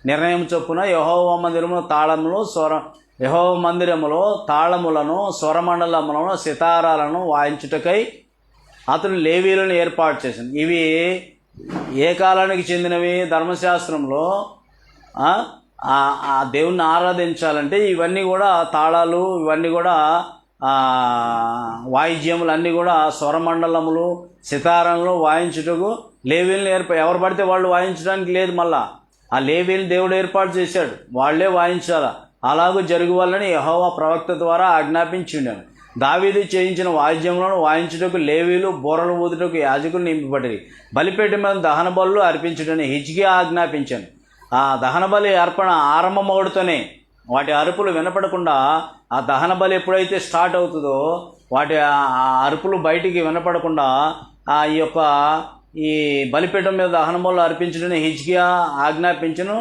నిర్ణయం చొప్పున యెహోవా మందిరములో తాళములను స్వరమండలములను సితారాలను వాయించుటకై అతను లేవీలను ఏర్పాటు చేసింది. ఇవి ఏ కాలానికి చెందినవి? ధర్మశాస్త్రంలో ఆ దేవుణ్ణి ఆరాధించాలంటే ఇవన్నీ కూడా తాళాలు, ఇవన్నీ కూడా వాయిద్యములు అన్నీ కూడా స్వరమండలములు సితారాలు వాయించుటకు లేవీలను ఎవరు పడితే వాళ్ళు వాయించడానికి లేదు. మళ్ళా ఆ లేవీలను దేవుడు ఏర్పాటు చేశాడు, వాళ్లే వాయించాలా. అలాగూ జరుగువాలని యెహోవా ప్రవక్త ద్వారా ఆజ్ఞాపించిండాను. దావీదు చేయించిన వాయిద్యములను వాయించుటకు లేవీలు, బూరలు ఊదుటకు యాజకులు నింపబడిరి. బలిపీఠం మీద దహన బలులు అర్పించుటని హిజ్కియా ఆజ్ఞాపించాను. ఆ దహన బలి అర్పణ ఆరంభమవుడుతోనే వాటి అరుపులు వినపడకుండా, ఆ దహన బలి ఎప్పుడైతే స్టార్ట్ అవుతుందో వాటి అరుపులు బయటికి వినపడకుండా ఈ బలిపీఠం మీద దహన బలులు అర్పించుటని హిజ్కియా ఆజ్ఞాపించను.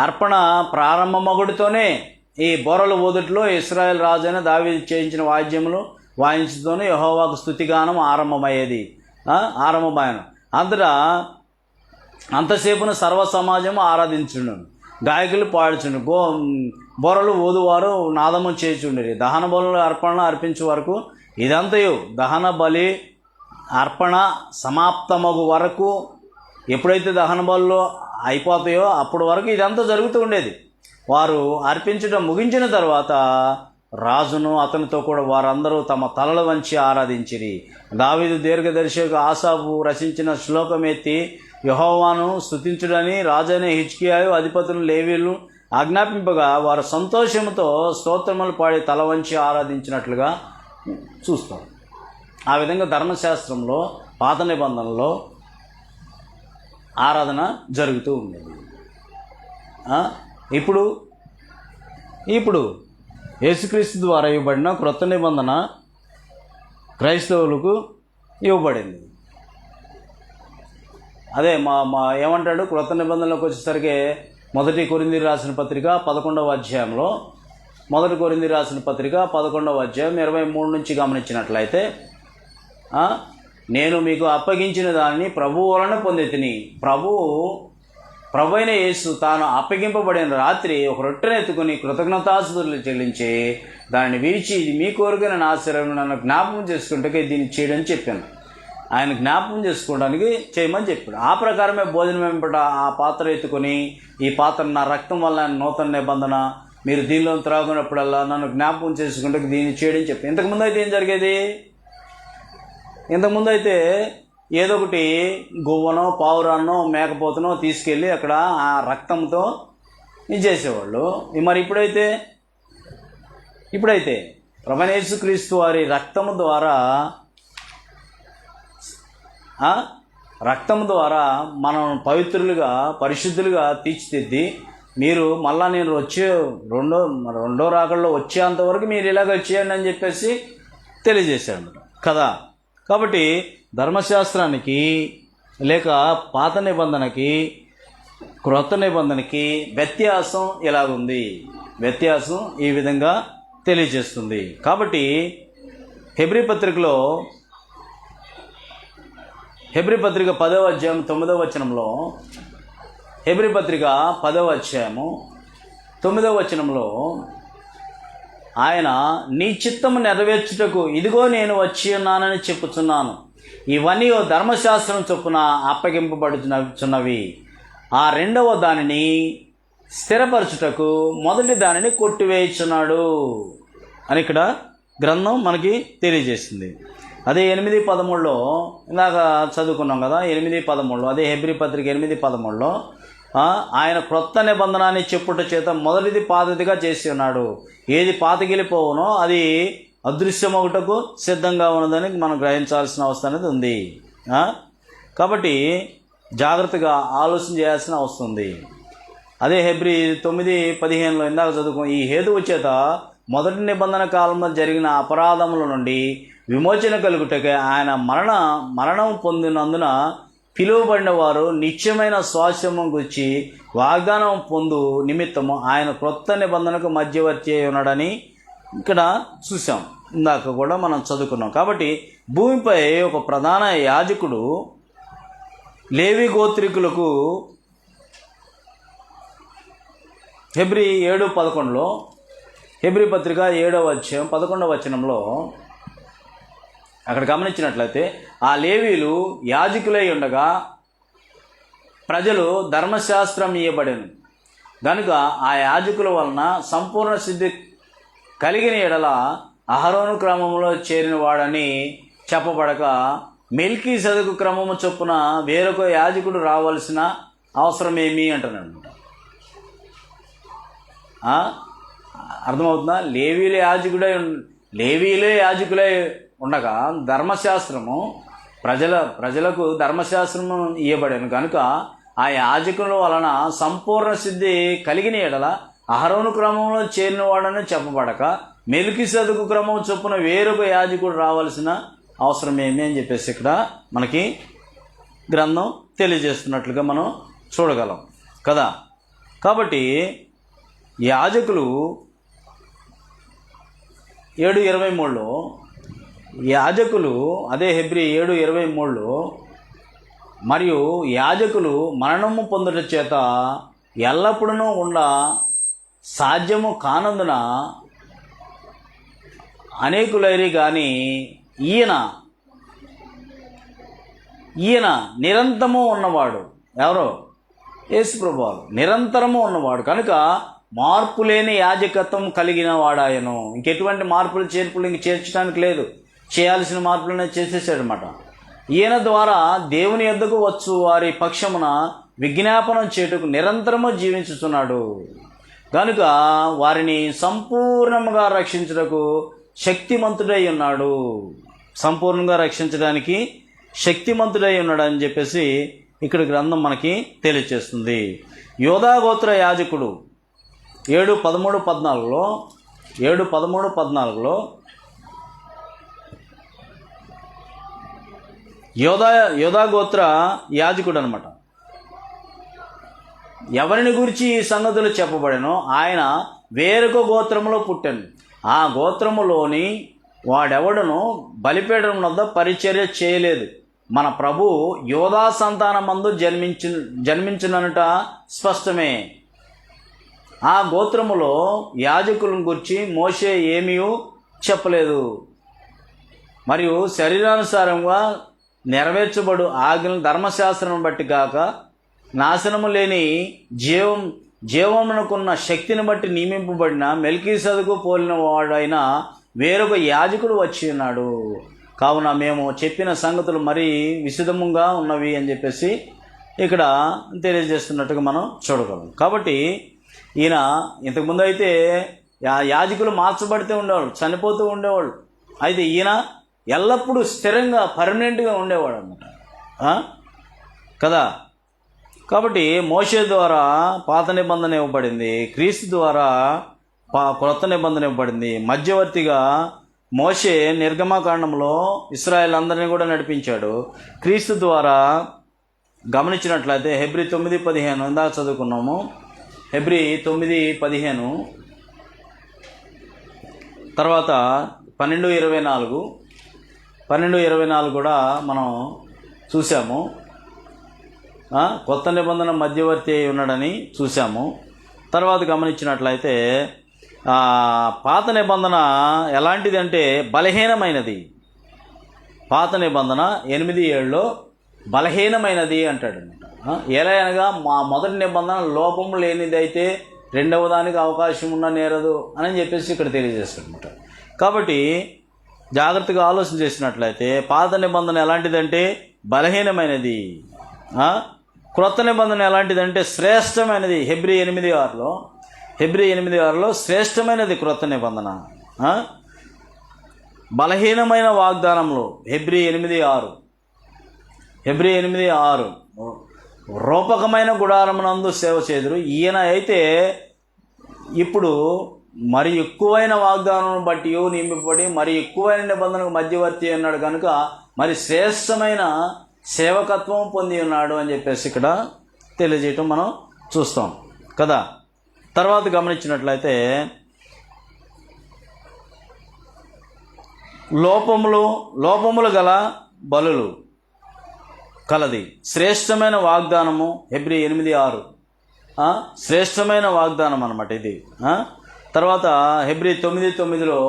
అర్పణ ప్రారంభమగుడితోనే ఈ బొరలు ఊదుట్లో ఇశ్రాయేల్ రాజు అయిన దావీదు చేయించిన వాద్యములు వాయించుతోనే యెహోవాకు స్తుతిగానం ఆరంభమాయను. అంతసేపున సర్వ సమాజము ఆరాధించుండు, గాయకులు పాడుచుండు, బొరలు ఊదువారు నాదము చేచుండిరి. దహన బలులు అర్పణ అర్పించే వరకు ఇదంతయు దహన బలి అర్పణ సమాప్తమగు వరకు, ఎప్పుడైతే దహన బలులు అయిపోతాయో అప్పటి వరకు ఇదంతా జరుగుతూ ఉండేది. వారు అర్పించడం ముగించిన తర్వాత రాజును అతనితో కూడా వారందరూ తమ తలలు వంచి ఆరాధించిరి. దావీదు దీర్ఘదర్శిగా ఆసాపు రచించిన శ్లోకం ఎత్తి యెహోవాను స్తుతించుడని రాజైన హిజ్కియాయు అధిపతులు లేవీలు ఆజ్ఞాపింపగా వారు సంతోషంతో స్తోత్రములు పాడి తల వంచి ఆరాధించినట్లుగా చూస్తాం. ఆ విధంగా ధర్మశాస్త్రంలో పాత నిబంధనలో ఆరాధన జరుగుతూ ఉండేది. ఇప్పుడు యేసుక్రీస్తు ద్వారా ఇవ్వబడిన క్రొత్త నిబంధన క్రైస్తవులకు ఇవ్వబడింది. అదే ఏమంటాడు క్రొత్త నిబంధనలోకి వచ్చేసరికి 1 కొరింథీయులకు రాసిన పత్రిక 11వ అధ్యాయంలో 1 కొరింథీయులకు రాసిన పత్రిక 11వ అధ్యాయం 23 నుంచి గమనించినట్లయితే, నేను మీకు అప్పగించిన దానిని ప్రభువు వలన పొందితిని. ప్రభు అయిన యేసు తాను అప్పగింపబడిన రాత్రి ఒక రొట్టెను ఎత్తుకుని కృతజ్ఞతాస్తుతులు చెల్లించి దానిని విరిచి, ఇది మీ కోరికైన నా శరీరం నన్ను జ్ఞాపకం చేసుకుంటే దీన్ని చేయడని చెప్పాను. ఆయన జ్ఞాపకం చేసుకోవడానికి చేయమని చెప్పాడు. ఆ ప్రకారమే భోజనం వెంపట ఆ పాత్ర ఎత్తుకొని, ఈ పాత్ర నా రక్తం వల్ల నూతన నిబంధన, మీరు దీనిలో త్రాగునప్పుడల్లా నన్ను జ్ఞాపకం చేసుకుంటే దీన్ని చేయడని చెప్పి. ఇంతకుముందు అయితే ఏం జరిగేది? ఇంతకుముందు అయితే ఏదో ఒకటి గువ్వనో పావురాన్నో మేకపోతనో తీసుకెళ్ళి అక్కడ ఆ రక్తంతో ఇది చేసేవాళ్ళు. మరి ఇప్పుడైతే ప్రభువైన యేసుక్రీస్తు వారి రక్తము ద్వారా మనం పవిత్రులుగా పరిశుద్ధులుగా తీర్చిదిద్ది, మీరు మళ్ళా నేను వచ్చే రెండో రాకల్లో వచ్చేంతవరకు మీరు ఇలాగ చేయండి అని చెప్పేసి తెలియజేశాడు కదా. కాబట్టి ధర్మశాస్త్రానికి లేక పాత నిబంధనకి క్రొత్త నిబంధనకి వ్యత్యాసం ఎలాగుంది? వ్యత్యాసం ఈ విధంగా తెలియజేస్తుంది. కాబట్టి హెబ్రీ పత్రిక 10వ అధ్యాయం 9వ వచనంలో, హెబ్రీ పత్రిక 10వ అధ్యాయము 9వ వచనంలో ఆయన నీ చిత్తము నెరవేర్చుటకు ఇదిగో నేను వచ్చి ఉన్నానని చెప్పుచున్నాను. ఇవన్నీ ధర్మశాస్త్రం చొప్పున అప్పగింపబడుచున్నవి. ఆ రెండవ దానిని స్థిరపరచుటకు మొదటి దానిని కొట్టివేయుచున్నాడు అని ఇక్కడ గ్రంథం మనకి తెలియజేస్తుంది. అదే 8:13 ఇందాక చదువుకున్నాం కదా. 8:13 అదే హెబ్రీ పత్రిక 8:13 ఆయన క్రొత్త నిబంధనని చెప్పుట చేత మొదటిది పాతదిగా చేసి ఉన్నాడు. ఏది పాతగిలిపోవునో అది అదృశ్యమగుటకు సిద్ధంగా ఉన్నదని మనం గ్రహించాల్సిన అవసరం అనేది ఉంది. కాబట్టి జాగ్రత్తగా ఆలోచన చేయాల్సిన అవసరం ఉంది. అదే హెబ్రీ 9:15 ఇందాక చదువుకో, ఈ హేతువు చేత మొదటి నిబంధన కాలంలో జరిగిన అపరాధముల నుండి విమోచన కలుగుటకే ఆయన మరణం పొందినందున పిలువబడిన వారు నిత్యమైన స్వాస్థ్యము గురించి వాగ్దానం పొందు నిమిత్తము ఆయన క్రొత్త నిబంధనకు మధ్యవర్తి అయి ఉన్నాడని ఇక్కడ చూసాం, ఇందాక కూడా మనం చదువుకున్నాం. కాబట్టి భూమిపై ఒక ప్రధాన యాజకుడు లేవి గోత్రికులకు హెబ్రీ 7:11 హెబ్రీ పత్రిక 7వ అధ్యాయం 11వ వచనంలో అక్కడ గమనించినట్లయితే, ఆ లేవీలు యాజకులై ఉండగా ప్రజలు ధర్మశాస్త్రం ఇయ్యబడెను గనుక ఆ యాజకుల వలన సంపూర్ణ సిద్ధి కలిగిన ఎడల అహరోను క్రమంలో చేరిన వాడని చెప్పబడక మెల్కీసెదెకు క్రమము చొప్పున వేరొక యాజకుడు రావాల్సిన అవసరం ఏమి అంటున్నాడు. అర్థమవుతుందా? లేవీలే యాజకులై ఉండగా ధర్మశాస్త్రము ప్రజలకు ధర్మశాస్త్రము ఇవ్వబడాను కనుక ఆ యాజకుల వలన సంపూర్ణ సిద్ధి కలిగిన ఎడల అహరోను క్రమంలో చేరిన వాడని చెప్పబడక మెల్కీసెదెకు క్రమం చొప్పున వేరొక యాజకుడు రావాల్సిన అవసరం ఏమి అని చెప్పేసి ఇక్కడ మనకి గ్రంథం తెలియజేస్తున్నట్లుగా మనం చూడగలం కదా. కాబట్టి యాజకులు 7:23 యాజకులు, అదే హెబ్రీ 7:23 మరియు యాజకులు మరణము పొందుట చేత ఎల్లప్పుడూ సాధ్యము కానందున అనేకులైరి కానీ ఈయన నిరంతరము ఉన్నవాడు. ఎవరో? యేసు ప్రభువారు నిరంతరము ఉన్నవాడు కనుక మార్పు లేని యాజకత్వం కలిగిన వాడాయను. ఇంకెటువంటి మార్పులు చేర్పులు ఇంక చేర్చడానికి లేదు, చేయాల్సిన మార్పులనే చేసేసాడనమాట. ఈయన ద్వారా దేవుని యొద్దకు వచ్చు వారి పక్షమున విజ్ఞాపనం చేయుటకు నిరంతరము జీవించుతున్నాడు కనుక వారిని సంపూర్ణముగా రక్షించుటకు శక్తిమంతుడై ఉన్నాడు. సంపూర్ణంగా రక్షించడానికి శక్తిమంతుడై ఉన్నాడు అని చెప్పేసి ఇక్కడ గ్రంథం మనకి తెలియచేస్తుంది. యోధా గోత్ర యాజకుడు 7:13-14 యోధా గోత్ర యాజకుడు అనమాట. ఎవరిని గురించి ఈ సంగతులు చెప్పబడెనో ఆయన వేరొక గోత్రములో పుట్టాను. ఆ గోత్రములోని వాడెవడను బలిపీఠం వద్ద పరిచర్య చేయలేదు. మన ప్రభు యోధా సంతానమందు జన్మించిననుట స్పష్టమే. ఆ గోత్రములో యాజకులను గురించి మోషే ఏమీ చెప్పలేదు. మరియు శరీరానుసారంగా నెరవేర్చబడు ఆజ్ఞలను ధర్మశాస్త్రం బట్టి కాక నాశనము లేని జీవమునకున్న శక్తిని బట్టి నియమింపబడిన మెల్కీసెదెకు పోలిన వాడైన వేరొక యాజకుడు వచ్చి ఉన్నాడు. కావున మేము చెప్పిన సంగతులు మరీ విశదముగా ఉన్నవి అని చెప్పేసి ఇక్కడ తెలియజేస్తున్నట్టుగా మనం చూడగలం. కాబట్టి ఈయన ఇంతకుముందు అయితే యాజకులు మార్చబడితే ఉండేవాళ్ళు, చనిపోతూ ఉండేవాళ్ళు. అయితే ఈయన ఎల్లప్పుడూ స్థిరంగా పర్మనెంట్గా ఉండేవాడు అన్నమాట కదా. కాబట్టి మోషే ద్వారా పాత నిబంధన ఇవ్వబడింది, క్రీస్తు ద్వారా క్రొత్త నిబంధన ఇవ్వబడింది. మధ్యవర్తిగా మోషే నిర్గమకాండంలో ఇశ్రాయేల్ అందరినీ కూడా నడిపించాడు. క్రీస్తు ద్వారా గమనించినట్లయితే హెబ్రీ 9:15 ఇందాక చదువుకున్నాము. హెబ్రీ 9:15 తర్వాత 12:24 కూడా మనం చూసాము. కొత్త నిబంధన మధ్యవర్తి అయి ఉన్నాడని చూసాము. తర్వాత గమనించినట్లయితే పాత నిబంధన ఎలాంటిది అంటే బలహీనమైనది. పాత నిబంధన 8:7 బలహీనమైనది అంటాడు. ఎలా అనగా మా మొదటి నిబంధన లోపము లేనిది అయితే రెండవ దానికి అవకాశం ఉన్న నేరదు అని చెప్పేసి ఇక్కడ తెలియజేస్తాడనమాట. కాబట్టి జాగ్రత్తగా ఆలోచన చేసినట్లయితే పాత నిబంధన ఎలాంటిదంటే బలహీనమైనది. క్రొత్త నిబంధన ఎలాంటిదంటే శ్రేష్టమైనది. హెబ్రీ 8:6లో శ్రేష్టమైనది క్రొత్త నిబంధన. బలహీనమైన వాగ్దానంలో హెబ్రీ 8:6 రూపకమైన గుడారమునందు సేవ చేదురు. ఈయన అయితే ఇప్పుడు మరి ఎక్కువైన వాగ్దానం బట్టి నింపబడి మరి ఎక్కువైన నిబంధనకు మధ్యవర్తి అన్నాడు కనుక మరి శ్రేష్టమైన సేవకత్వం పొంది ఉన్నాడు అని చెప్పేసి ఇక్కడ తెలియజేయటం మనం చూస్తాం కదా. తర్వాత గమనించినట్లయితే లోపములు గల బలులు కలది శ్రేష్టమైన వాగ్దానము. హెబ్రీ 8:6 శ్రేష్టమైన వాగ్దానం అన్నమాట ఇది. తర్వాత హెబ్రీ 9:9లో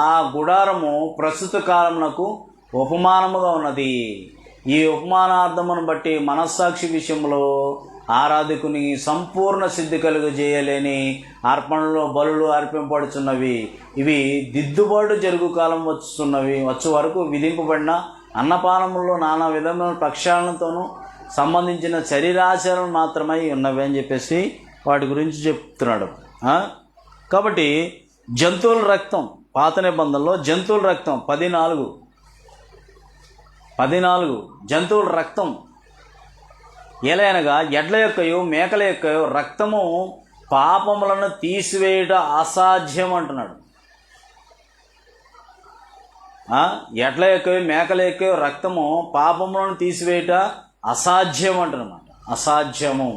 ఆ గుడారము ప్రస్తుత కాలమునకు ఉపమానముగా ఉన్నది. ఈ ఉపమానార్థమును బట్టి మనస్సాక్షి విషయంలో ఆరాధకుని సంపూర్ణ సిద్ధి కలుగజేయలేని అర్పణలో బలులు అర్పింపబడుచున్నవి. ఇవి దిద్దుబాటు జరుగు కాలం వచ్చు వరకు విధింపబడిన అన్నపానములలో నానా విధమైన ప్రక్షాళనతోనూ సంబంధించిన శరీరాచారం మాత్రమై ఉన్నవి అని చెప్పేసి వాటి గురించి చెప్తున్నాడు. కాబట్టి జంతువుల రక్తం పాత నిబంధనలో జంతువుల రక్తం 14 జంతువుల రక్తం ఎలయనగా ఎడ్ల యొక్కయో మేకల యొక్కయో రక్తము పాపములను తీసివేయుట అసాధ్యం అంటున్నాడు. ఎడ్ల యొక్కయో మేకల యొక్కయో రక్తము పాపములను తీసివేయుట అసాధ్యం అంటున్నమాట. అసాధ్యము.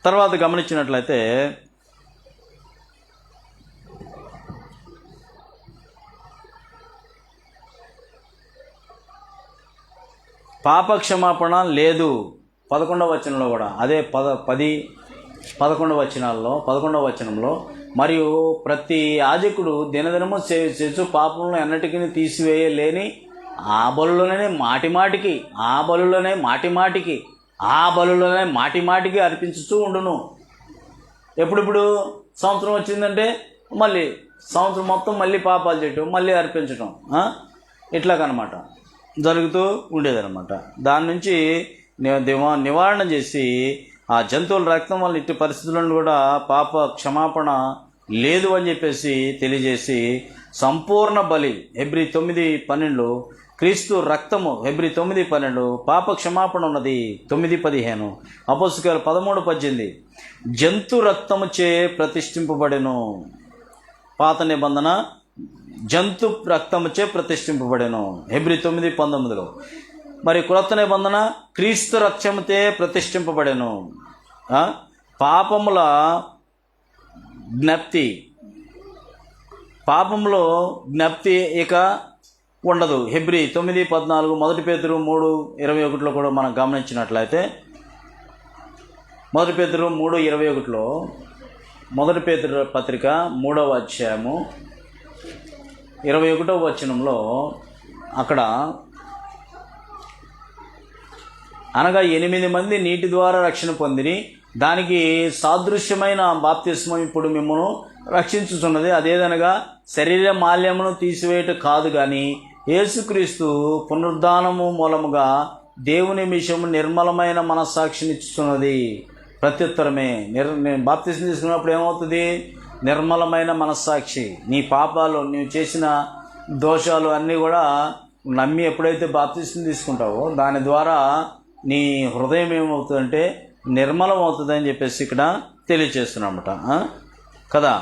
తర్వాత గమనించినట్లయితే పాపక్షమాపణ లేదు 11వ వచనంలో కూడా అదే 11 వచనంలో మరియు ప్రతి యాజకుడు దినదినము చేసు పాపములను ఎన్నటికీ తీసివేయలేని ఆ బలులనే మాటి మాటికి అర్పించుతూ ఉండును. ఎప్పుడిప్పుడు సంవత్సరం వచ్చిందంటే మళ్ళీ సంవత్సరం మొత్తం మళ్ళీ పాపాలు చేయటం మళ్ళీ అర్పించటం ఇట్లాగనమాట జరుగుతూ ఉండేదన్నమాట. దాని నుంచి నివారణ చేసి ఆ జంతువుల రక్తం వల్ల ఇట్టి పరిస్థితులను కూడా పాప క్షమాపణ లేదు అని చెప్పేసి తెలియజేసి సంపూర్ణ బలి హెబ్రీ 9:12 క్రీస్తు రక్తము హెబ్రీ 9:12 పాప క్షమాపణ ఉన్నది 9:15 అపోస్తలుల 13:18 జంతు రక్తముచే ప్రతిష్ఠింపబడెను. పాత నిబంధన జంతు రక్తముచే ప్రతిష్ఠింపబడెను హెబ్రీ 9:19 మరి క్రొత్త నిబంధన క్రీస్తు రక్తముచే ప్రతిష్ఠింపబడెను. పాపముల జ్ఞప్తి ఇక ఉండదు. హెబ్రీ 9:14 1 పేతురు 3:21 కూడా మనం గమనించినట్లయితే 1 పేతురు 3:21 1 పేతురు పత్రిక 3వ అధ్యాయము 21వ వచనంలో అక్కడ అనగా 8 మంది నీటి ద్వారా రక్షణ పొందిరి, దానికి సాదృశ్యమైన బాప్తిస్మం ఇప్పుడు మిమ్మల్ని రక్షించుచున్నది. అదేదనగా శరీర మాల్యమును తీసివేయటం కాదు కానీ యేసుక్రీస్తు పునరుద్ధానము మూలముగా దేవుని విషయము నిర్మలమైన మనస్సాక్షినిచ్చుతున్నది. ప్రత్యుత్తరమే బాప్తిస్మం తీసుకున్నప్పుడు ఏమవుతుంది? నిర్మలమైన మనస్సాక్షి. నీ పాపాలు నీవు చేసిన దోషాలు అన్నీ కూడా నమ్మి ఎప్పుడైతే బాప్తిస్మం తీసుకుంటావో దాని ద్వారా నీ హృదయం ఏమవుతుందంటే నిర్మలం అవుతుందని చెప్పేసి ఇక్కడ తెలియచేస్తున్నమాట కదా.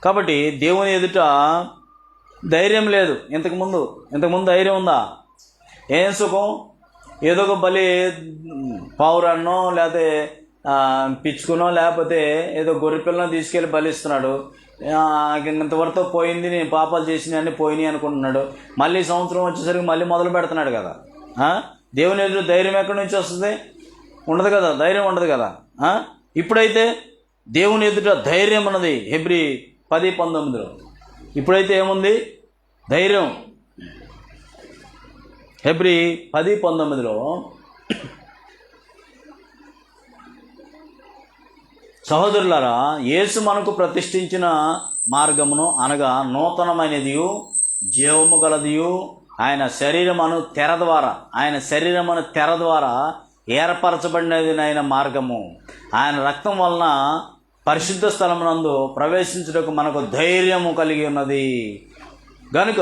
కాబట్టి దేవుని ఎదుట ధైర్యం లేదు. ఇంతకుముందు ధైర్యం ఉందా? ఏం సుఖం? ఏదో ఒక బలి పావురాన్నో లేకపోతే పిచ్చుకునో లేకపోతే ఏదో గొర్రెపిల్లనో తీసుకెళ్ళి బలిస్తున్నాడు. ఇంతవరకు పోయింది, నేను పాపాలు చేసిన అన్నీ పోయినాయి అనుకుంటున్నాడు. మళ్ళీ సంవత్సరం వచ్చేసరికి మళ్ళీ మొదలు పెడుతున్నాడు కదా. దేవుని ఎదురు ధైర్యం ఎక్కడి నుంచి వస్తుంది? ఉండదు కదా, ధైర్యం ఉండదు కదా. ఇప్పుడైతే దేవుని ఎదుట ధైర్యం ఉన్నది. హెబ్రీ 10:19 ఇప్పుడైతే ఏముంది? ధైర్యం. హెబ్రీ 10:19 సహోదరులారా, యేసు మనకు ప్రతిష్ఠించిన మార్గమును అనగా నూతనమైనదియు జీవము గలదియు, ఆయన శరీరమును తెర ద్వారా ఏర్పరచబడినది అయిన మార్గము. ఆయన రక్తం వలన పరిశుద్ధ స్థలమునందు ప్రవేశించుటకు మనకు ధైర్యము కలిగి ఉన్నది. గనుక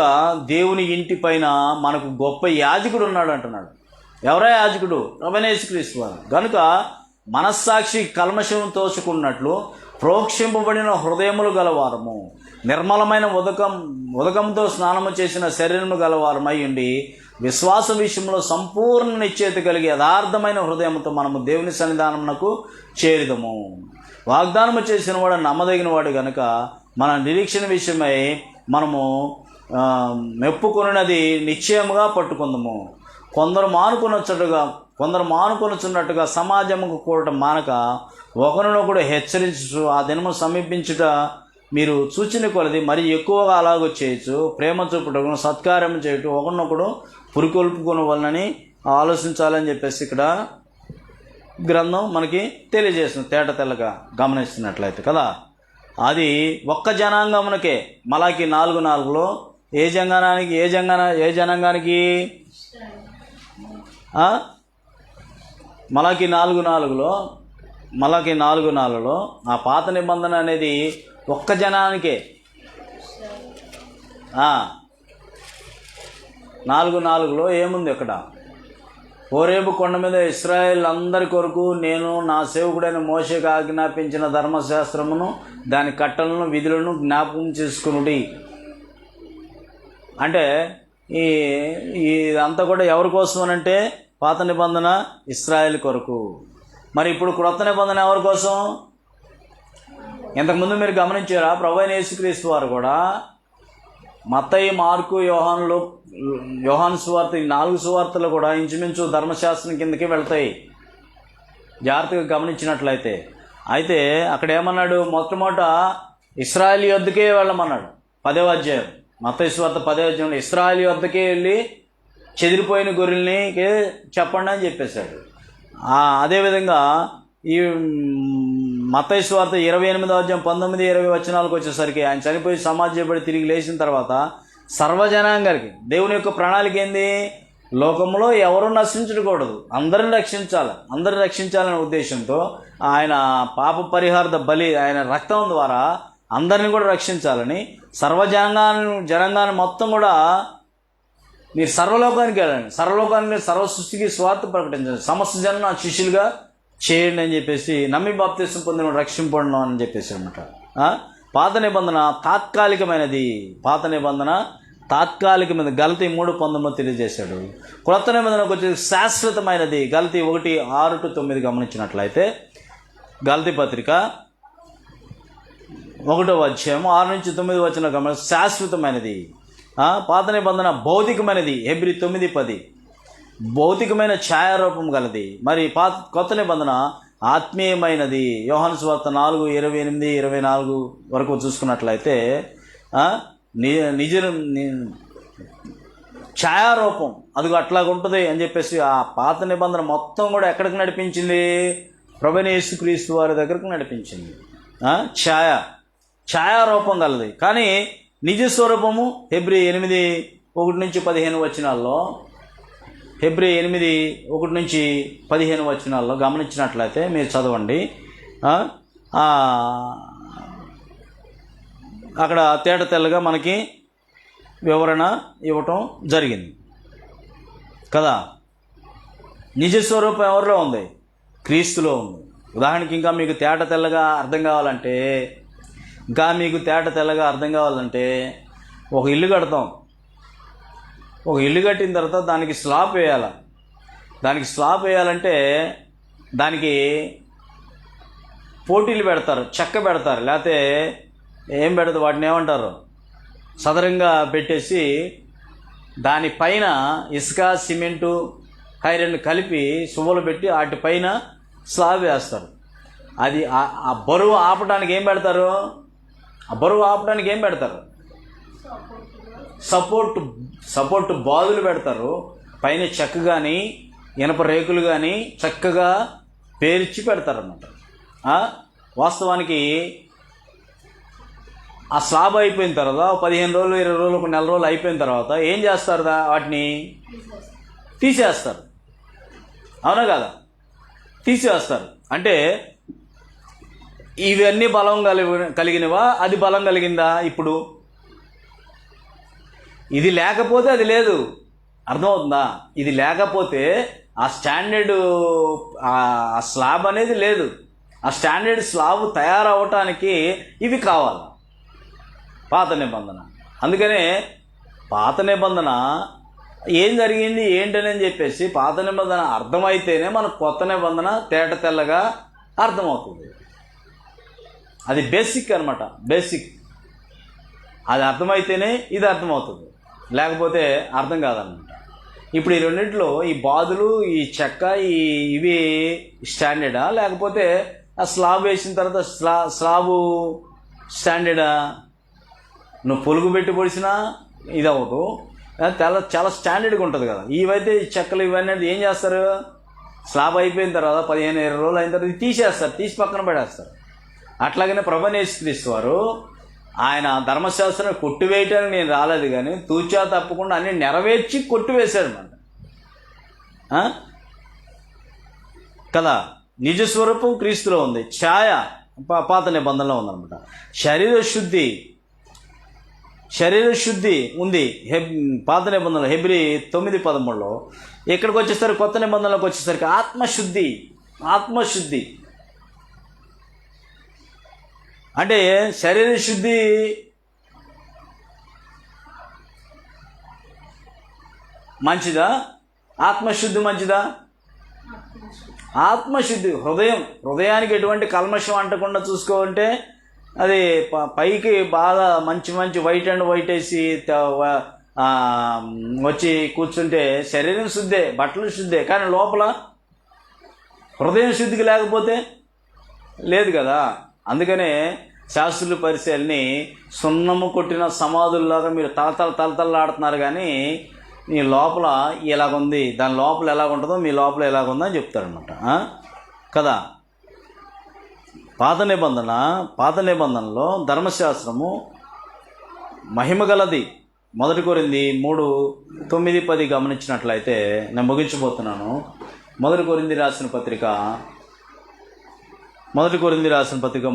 దేవుని ఇంటి పైన మనకు గొప్ప యాజకుడు ఉన్నాడు అంటున్నాడు. ఎవరా యాజకుడు? ప్రభువైన యేసుక్రీస్తు వారు. గనుక మనస్సాక్షి కల్మషం తోచుకున్నట్లు ప్రోక్షింపబడిన హృదయములు గలవారము, నిర్మలమైన ఉదకంతో స్నానము చేసిన శరీరము గలవారమై ఉండి విశ్వాస విషయంలో సంపూర్ణ నిశ్చయిత కలిగి యథార్థమైన హృదయంతో మనము దేవుని సన్నిధానమునకు చేరిదము. వాగ్దానము చేసిన వాడు నమ్మదగిన వాడు గనుక మన నిరీక్షణ విషయమై మనము మెప్పుకొనినది నిశ్చయముగా పట్టుకుందము. కొందరు మానుకొనుచున్నట్టుగా సమాజముకు కూడటం మానక ఒకరినొకడు హెచ్చరించు, ఆ దినము సమీపించుట మీరు సూచన కొలది మరి ఎక్కువగా అలాగూ చేయొచ్చు. ప్రేమ చూపుటకు, సత్కార్యం చేయటం, ఒకరినొకడు పురికొల్పుకుని వలనని ఆలోచించాలని చెప్పేసి ఇక్కడ గ్రంథం మనకి తెలియజేస్తుంది. తేట తెల్లగా గమనిస్తున్నట్లయితే కదా. అది ఒక్క జనాంగమునకే. మలాకి 4:4లో ఏ జనాంగానికి మలాకి 4:4లో ఆ పాత నిబంధన అనేది ఒక్క జనానికే. 4:4లో ఏముంది అక్కడ? హోరేబు కొండ మీద ఇశ్రాయేల్ అందరి కొరకు నేను నా సేవకుడైన మోషేకు ఆజ్ఞాపించిన ధర్మశాస్త్రమును దాని కట్టలను విధులను జ్ఞాపకం చేసుకునుడి. అంటే ఇదంతా కూడా ఎవరి కోసం అనంటే పాత నిబంధన ఇశ్రాయేల్ కొరకు. మరి ఇప్పుడు క్రొత్త నిబంధన ఎవరి కోసం? ఇంతకుముందు మీరు గమనించారా? ప్రభువైన యేసుక్రీస్తు వారు కూడా మత్తయి, మార్కు, యోహాను సువార్త, ఈ 4 సువార్తలు కూడా ఇంచుమించు ధర్మశాస్త్రం కిందకి వెళ్తాయి జాగ్రత్తగా గమనించినట్లయితే. అయితే అక్కడ ఏమన్నాడు? మొట్టమొదట ఇశ్రాయేలు యొద్దకే వెళ్ళమన్నాడు. 10వ అధ్యాయం మత్తయి సువార్త 10వ అధ్యాయంలో ఇశ్రాయేలు యొద్దకే వెళ్ళి చెదిరిపోయిన గొర్రెల్ని చెప్పండి అని చెప్పేశాడు. అదేవిధంగా ఈ మత్తయి సువార్త 28వ అధ్యాయం 19-20 వచనాలకు వచ్చేసరికి ఆయన చనిపోయి సమాధి చేయబడి తిరిగి లేచిన తర్వాత సర్వజనాంగానికి దేవుని యొక్క ప్రణాళిక ఏంది? లోకంలో ఎవరు నశించకూడదు, అందరిని రక్షించాలనే ఉద్దేశంతో ఆయన పాప పరిహార్థ బలి, ఆయన రక్తం ద్వారా అందరిని కూడా రక్షించాలని జనాంగాన్ని మొత్తం కూడా మీరు సర్వలోకానికి వెళ్ళండి, సర్వ సృష్టికి స్వార్థ ప్రకటించండి, సమస్త జనం నా శిష్యులుగా చేయండి అని చెప్పేసి, నమ్మి బాప్తిసం పొందిన రక్షింపడం అని చెప్పేసి అనమాట. పాత నిబంధన తాత్కాలికమైనది. గలతీ 3:19 తెలియజేశాడు. క్రొత్త నిబంధనకు వచ్చి శాశ్వతమైనది. గలతీ 1:6-9 గమనించినట్లయితే గలతీ పత్రిక 1వ అధ్యాయం 6-9 వచన గమనించి శాశ్వతమైనది. పాత నిబంధన భౌతికమైనది. హెబ్రీ 9:10 భౌతికమైన ఛాయారూపం గలది. మరి కొత్త నిబంధన ఆత్మీయమైనది. యోహాను సువార్త 4:28-24 వరకు చూసుకున్నట్లయితే నిజ ఛాయారూపం అదిగో అట్లాగా ఉంటుంది అని చెప్పేసి ఆ పాత నిబంధన మొత్తం కూడా ఎక్కడికి నడిపించింది? ప్రభువైన యేసుక్రీస్తు వారి దగ్గరకు నడిపించింది. ఛాయారూపం గలది. కానీ నిజ స్వరూపము హెబ్రీ 8:1-15 వచనాల్లో గమనించినట్లయితే మీరు చదవండి. అక్కడ తేట తెల్లగా మనకి వివరణ ఇవ్వటం జరిగింది కదా. నిజ స్వరూపం ఎవరిలో ఉంది? క్రీస్తులో ఉంది. ఉదాహరణకి ఇంకా మీకు తేట తెల్లగా అర్థం కావాలంటే ఒక ఇల్లు కడతాం. ఒక ఇల్లు కట్టిన తర్వాత దానికి స్లాబ్ వేయాలి. స్లాబ్ వేయాలంటే దానికి పోటీలు పెడతారు, చెక్క పెడతారు, లేకపోతే ఏం పెడతారు, వాటిని ఏమంటారు, సదరంగా పెట్టేసి దానిపైన ఇసుక, సిమెంటు, ఐరన్ కలిపి సువ్వలు పెట్టి వాటిపైన స్లాబ్ వేస్తారు. అది ఆ బరువు ఆపడానికి ఏం పెడతారు? సపోర్ట్ బాదులు పెడతారు. పైన చెక్క కానీ ఇనప రేకులు కానీ చక్కగా పేర్చి పెడతారన్నమాట. వాస్తవానికి ఆ స్లాబ్ అయిపోయిన తర్వాత 15 రోజులు 20 రోజులు ఒక నెల రోజులు అయిపోయిన తర్వాత ఏం చేస్తారు? వాటిని తీసేస్తారు. అవునా కదా? తీసేస్తారు. అంటే ఇవన్నీ బలం కలిగినవా? అది బలం కలిగిందా? ఇప్పుడు ఇది లేకపోతే అది లేదు. అర్థమవుతుందా? ఇది లేకపోతే ఆ స్టాండర్డ్ ఆ స్లాబ్ అనేది లేదు. ఆ స్టాండర్డ్ స్లాబ్ తయారవటానికి ఇవి కావాలి, పాత నిబంధన. అందుకనే పాత నిబంధన ఏం జరిగింది ఏంటని చెప్పేసి పాత నిబంధన అర్థమైతేనే మనకు కొత్త నిబంధన తేట తెల్లగా అర్థమవుతుంది. అది బేసిక్ అనమాట, బేసిక్. అది అర్థమైతేనే ఇది అర్థమవుతుంది, లేకపోతే అర్థం కాదనమాట. ఇప్పుడు ఈ రెండింటిలో ఈ బాదులు, ఈ చెక్క, ఇవి స్టాండర్డా, లేకపోతే ఆ స్లాబ్ వేసిన తర్వాత స్లాబు స్టాండర్డా? నువ్వు పొలుగు పెట్టి పొడిచినా ఇది అవ్వదు, చాలా స్టాండర్డ్గా ఉంటుంది కదా. ఇవైతే ఈ చెక్కలు ఇవన్నీ ఏం చేస్తారు? స్లాబ్ అయిపోయిన తర్వాత 15-20 రోజులు అయిన తర్వాత తీసేస్తారు, తీసి పక్కన పడేస్తారు. అట్లాగనే ప్రభువైన యేసుక్రీస్తు వారు ఆయన ధర్మశాస్త్రం కొట్టివేయటానికి నేను రాలేదు, కానీ తూచా తప్పకుండా అన్ని నెరవేర్చి కొట్టివేశాడు అన్నమాట కదా. నిజస్వరూపం క్రీస్తులో ఉంది, ఛాయ పాత నిబంధనలో ఉందన్నమాట. శరీర శుద్ధి ఉంది పాత నిబంధనలో, హెబ్రీ 9:13. ఇక్కడికి వచ్చేసరికి కొత్త నిబంధనలోకి వచ్చేసరికి ఆత్మశుద్ధి అంటే శరీర శుద్ధి మంచిదా, ఆత్మశుద్ధి మంచిదా? ఆత్మశుద్ధి. హృదయానికి ఎటువంటి కల్మషం అంటకుండా చూసుకోవాలంటే అది పైకి బాగా మంచి వైట్ అండ్ వైట్ వేసి వచ్చి కూర్చుంటే శరీరం శుద్ధే, బట్టలు శుద్ధే, కానీ లోపల హృదయం శుద్ధికి లేకపోతే లేదు కదా. అందుకనే శాస్త్రుల పరిచయాల్ని సున్నము కొట్టిన సమాధుల్లాగా మీరు తలతల్లాడుతున్నారు, కానీ మీ లోపల ఎలాగుంది, దాని లోపల ఎలాగుంటుందో మీ లోపల ఎలాగుందని చెప్తారనమాట కదా. పాత నిబంధనలో ధర్మశాస్త్రము మహిమగలది. 1 కొరింథీ 3:9-10 గమనించినట్లయితే, నేను ముగించబోతున్నాను. 1 కొరింథీ రాసిన పత్రిక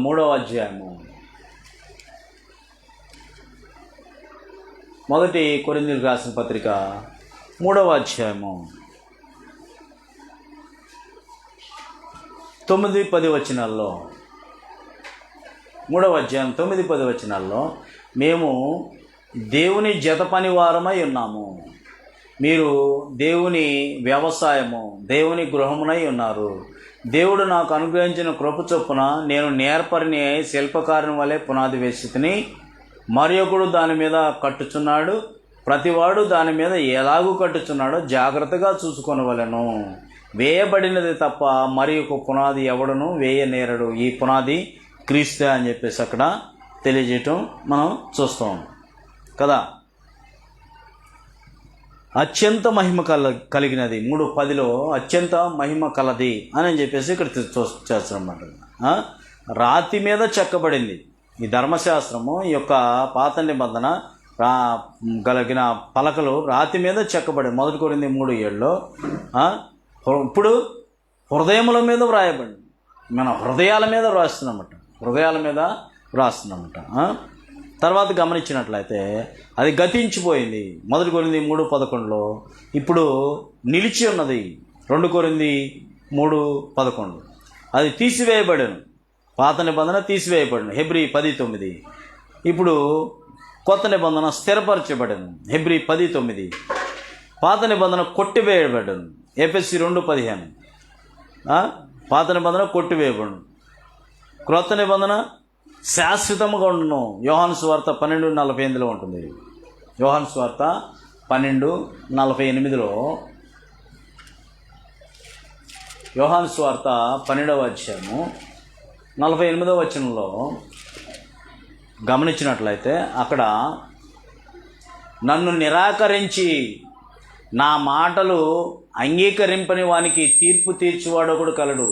3వ అధ్యాయము. 1 కొరింథీయులకు రాసిన పత్రిక 3వ అధ్యాయము 9-10 వచనాల్లో, 3వ అధ్యాయం 9-10 వచనాల్లో, మేము దేవుని జత పని వారమై ఉన్నాము, మీరు దేవుని వ్యవసాయము, దేవుని గృహమునై ఉన్నారు. దేవుడు నాకు అనుగ్రహించిన కృప చొప్పున నేను నేర్పరిని శిల్పకారుని వలె పునాది వేసితిని, మరి ఒకడు దాని మీద కట్టుచున్నాడు. ప్రతివాడు దాని మీద ఎలాగూ కట్టుచున్నాడో జాగ్రత్తగా చూసుకొనవలెను. వేయబడినది తప్ప మరి ఒక పునాది ఎవడను వేయనేరడు, ఈ పునాది క్రీస్తే అని చెప్పేసి అక్కడ తెలియజేయటం మనం చూస్తాం కదా. అత్యంత మహిమ కలిగినది 3:10లో అత్యంత మహిమ కలది అని చెప్పేసి ఇక్కడ చేస్తారన్నమాట. రాతి మీద చెక్కబడింది ఈ ధర్మశాస్త్రము. ఈ యొక్క పాత నిబంధన కలిగిన పలకలు రాతి మీద చెక్కబడి 1 కొరింథీ 3:7లో. ఇప్పుడు హృదయముల మీద వ్రాయబడింది, మన హృదయాల మీద వ్రాస్తున్నామట. తర్వాత గమనించినట్లయితే అది గతించిపోయింది 1 కొరింథీ 3:11లో. ఇప్పుడు నిలిచి ఉన్నది 2 కొరింథీ 3:11. అది తీసివేయబడను, పాత నిబంధన తీసివేయబడను, హెబ్రీ 10:9. ఇప్పుడు కొత్త నిబంధన స్థిరపరచబడను, హెబ్రీ 10:9. పాత నిబంధన కొట్టివేయబడను, ఎఫెసీ 2:15. పాత నిబంధన కొట్టివేయబడను, క్రొత్త నిబంధన శాశ్వతముగా ఉండును. యోహాను సువార్త 12:48లో ఉంటుంది. యోహాను సువార్త 12:48లో, యోహాను సువార్త 12వ అధ్యాయము 48వ వచనంలో గమనించినట్లయితే అక్కడ, నన్ను నిరాకరించి నా మాటలు అంగీకరింపని వానికి తీర్పు తీర్చువాడొకడు కలడు.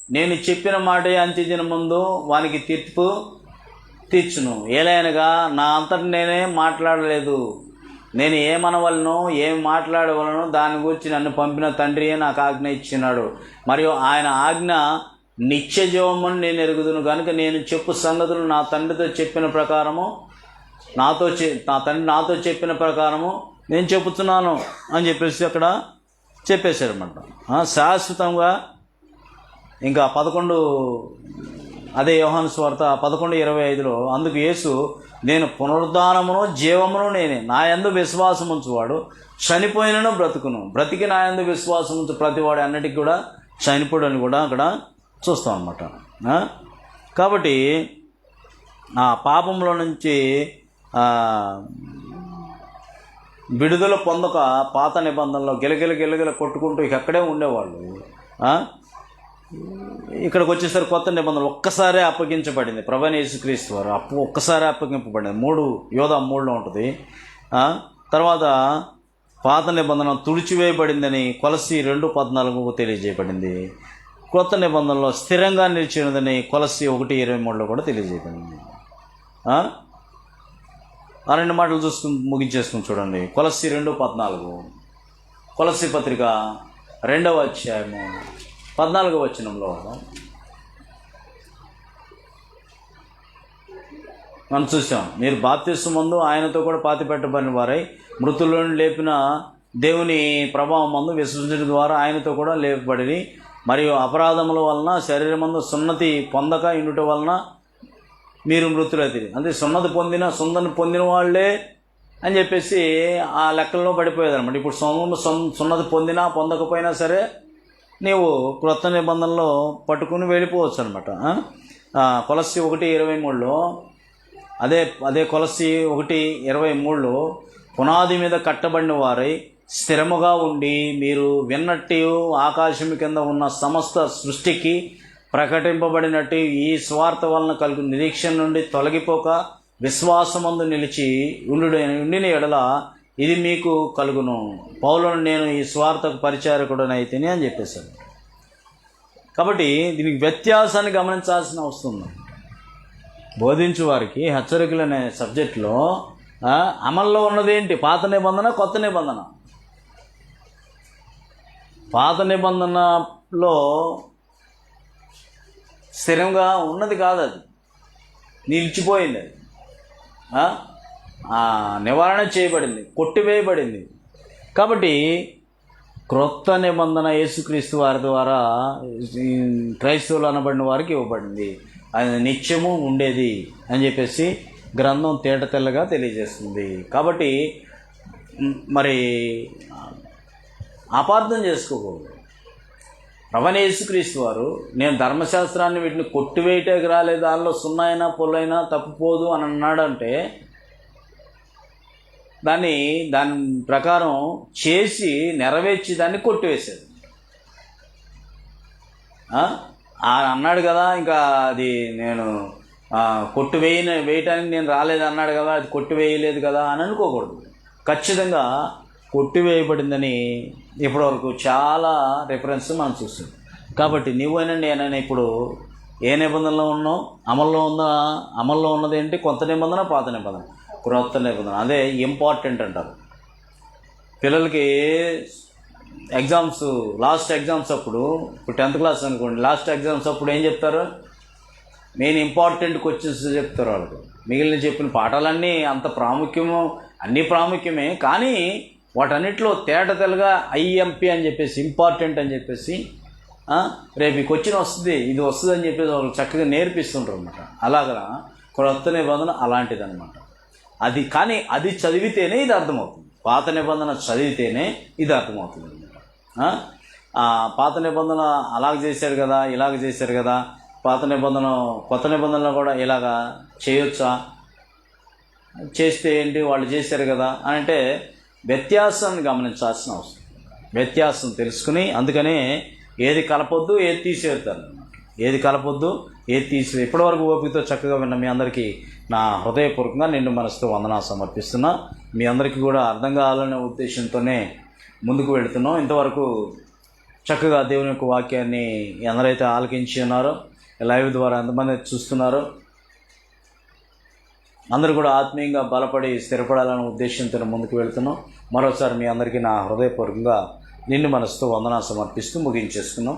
నేను చెప్పిన మాటే అంత్యదిన ముందు వానికి తీర్చును. ఏలైనగా నా అంతటి నేనే మాట్లాడలేదు, నేను ఏమనవలనో ఏం మాట్లాడవలనో దాని గురించి నన్ను పంపిన తండ్రియే నాకు ఆజ్ఞ ఇచ్చినాడు. మరియు ఆయన ఆజ్ఞ నిత్య జీవమని నేను ఎరుగుదును కనుక నేను చెప్పు సంగతులు నా తండ్రితో చెప్పిన ప్రకారము నా తండ్రి నాతో చెప్పిన ప్రకారము నేను చెబుతున్నాను అని చెప్పేసి అక్కడ చెప్పేశారన్నమాట. శాశ్వతంగా ఇంకా 11 అదే యోహాను సువార్త 11:25 అందుకు యేసు, నేను పునరుద్ధానమును జీవమును నేనే, నా యందు విశ్వాసం ఉంచువాడు చనిపోయినను బ్రతుకును, బ్రతికి నా యందు విశ్వాసం ఉంచు ప్రతివాడు అన్నిటికీ కూడా చనిపోడు అని కూడా అక్కడ చూస్తాం అన్నమాట. కాబట్టి ఆ పాపంలో నుంచి విడుదల పొందక పాత నిబంధనలో గిలగిల కొట్టుకుంటూ ఇక అక్కడే ఉండేవాళ్ళు. ఇక్కడికి వచ్చేసరికి కొత్త నిబంధనలు ఒక్కసారే అప్పగించబడింది. ప్రభువైన యేసుక్రీస్తు వారు ఒక్కసారే అప్పగింపబడింది. 3 యోధా 3లో ఉంటుంది. తర్వాత పాత నిబంధన తుడిచివేయబడిందని కొలస్సీ 2:14 తెలియజేయబడింది. కొత్త నిబంధనలో స్థిరంగా నిలిచినదని కొలస్సీ 1:23 కూడా తెలియజేయబడింది. ఆ 2 మాటలు ముగించేసుకుని చూడండి. కొలస్సీ 2:14, కొలస్సీ పత్రిక 2వ అధ్యాయము 14వ వచనంలో మనం చూసాం, మీరు బాప్తిస్మమందు ఆయనతో కూడా పాతిపెట్టబడిన వారై మృతులను లేపిన దేవుని ప్రభావం మందు విశ్వసించడం ద్వారా ఆయనతో కూడా లేపబడి, మరియు అపరాధముల వలన శరీరమందు సున్నతి పొందక ఇండుట వలన మీరు మృతులైతిరి. అంటే సున్నతి పొందిన వాళ్ళే అని చెప్పేసి ఆ లెక్కల్లో పడిపోయేదన్నమాట. ఇప్పుడు సున్నతి పొందినా పొందకపోయినా సరే నీవు క్రొత్త నిబంధనలో పట్టుకుని వెళ్ళిపోవచ్చు అనమాట. కొలస్సీ 1:23 అదే కొలస్సీ 1:23 పునాది మీద కట్టబడిన వారై స్థిరముగా ఉండి మీరు విన్నట్టు ఆకాశం కింద ఉన్న సమస్త సృష్టికి ప్రకటింపబడినట్టు ఈ స్వార్థ వలన కలుగు నిరీక్షణ నుండి తొలగిపోక విశ్వాసమందు నిలిచి ఉండిన ఎడల ఇది మీకు కలుగును. పౌలును నేను ఈ స్వార్థకు పరిచారకుడనైతేనే అని చెప్పేశాను. కాబట్టి దీనికి వ్యత్యాసాన్ని గమనించాల్సిన వస్తుంది. బోధించు వారికి హెచ్చరికలు అనే సబ్జెక్టులో అమల్లో ఉన్నదేంటి? పాత నిబంధన, కొత్త నిబంధన. పాత నిబంధనలో స్థిరంగా ఉన్నది కాదు, అది నిలిచిపోయింది. అది నివారణ చేయబడింది, కొట్టివేయబడింది. కాబట్టి క్రొత్త నిబంధన యేసుక్రీస్తు వారి ద్వారా క్రైస్తవులు అనబడిన వారికి ఇవ్వబడింది. అది నిత్యము ఉండేది అని చెప్పేసి గ్రంథం తేటతెల్లగా తెలియజేస్తుంది. కాబట్టి మరి అపార్థం చేసుకోకూడదు. ప్రభువైన యేసుక్రీస్తు వారు నేను ధర్మశాస్త్రాన్ని వీటిని కొట్టివేయటానికి రాలేదు, దానిలో సున్నైనా పొల్లైనా తప్పిపోదు అని అన్నాడంటే దాని ప్రకారం చేసి నెరవేర్చి దాన్ని కొట్టివేశాడు. అన్నాడు కదా, ఇంకా అది నేను వేయటానికి నేను రాలేదు అన్నాడు కదా, అది కొట్టివేయలేదు కదా అని అనుకోకూడదు. ఖచ్చితంగా కొట్టివేయబడిందని ఇప్పటివరకు చాలా రిఫరెన్స్ మనం చూస్తాం. కాబట్టి నువ్వైనా నేనైనా ఇప్పుడు ఏ నిబంధనలో ఉన్నావు? అమల్లో ఉన్నది ఏంటి? కొత్త నిబంధన, పాత నిబంధన, క్రొత్త నిబంధన. అదే ఇంపార్టెంట్ అంటారు. పిల్లలకి లాస్ట్ ఎగ్జామ్స్ అప్పుడు, ఇప్పుడు 10th క్లాస్ అనుకోండి, లాస్ట్ ఎగ్జామ్స్ అప్పుడు ఏం చెప్తారు? మెయిన్ ఇంపార్టెంట్ క్వశ్చన్స్ చెప్తారు వాళ్ళకు. మిగిలిన చెప్పిన పాఠాలన్నీ అంత ప్రాముఖ్యము, అన్నీ ప్రాముఖ్యమే, కానీ వాటన్నిటిలో తేటతెల్లగా ఐఎంపీ అని చెప్పేసి, ఇంపార్టెంట్ అని చెప్పేసి, రేపు ఈ క్వశ్చన్ వస్తుంది, ఇది వస్తుంది అని చెప్పేసి వాళ్ళు చక్కగా నేర్పిస్తుంటారు అనమాట. అలాగా క్రొత్త నిబంధన అలాంటిది అనమాట. అది చదివితేనే ఇది అర్థమవుతుంది. పాత నిబంధన చదివితేనే ఇది అర్థమవుతుంది అనమాట. పాత నిబంధన అలాగ చేశారు కదా, ఇలాగ చేశారు కదా, కొత్త నిబంధనలో కూడా ఇలాగా చేయొచ్చా, చేస్తే ఏంటి, వాళ్ళు చేశారు కదా అని అంటే వ్యత్యాసాన్ని గమనించాల్సిన అవసరం. వ్యత్యాసం తెలుసుకుని, అందుకనే ఏది కలపొద్దు, ఏది తీసేస్తారు. ఏది కలపొద్దు, ఏది తీసి. ఇప్పటివరకు ఓపికతో చక్కగా విన్న మీ అందరికీ నా హృదయపూర్వకంగా నిండు మనసుతో వందనాలు సమర్పిస్తున్నా. మీ అందరికీ కూడా అర్థం కావాలనే ఉద్దేశంతోనే ముందుకు వెళుతున్నాం. ఇంతవరకు చక్కగా దేవుని యొక్క వాక్యాన్ని ఎందరైతే ఆలకించి ఉన్నారో, లైవ్ ద్వారా ఎంతమంది చూస్తున్నారో అందరూ కూడా ఆత్మీయంగా బలపడి స్థిరపడాలనే ఉద్దేశంతో ముందుకు వెళ్తున్నాం. మరోసారి మీ అందరికీ నా హృదయపూర్వకంగా నిండు మనసుతో వందనాలు సమర్పిస్తూ ముగించేసుకున్నాం.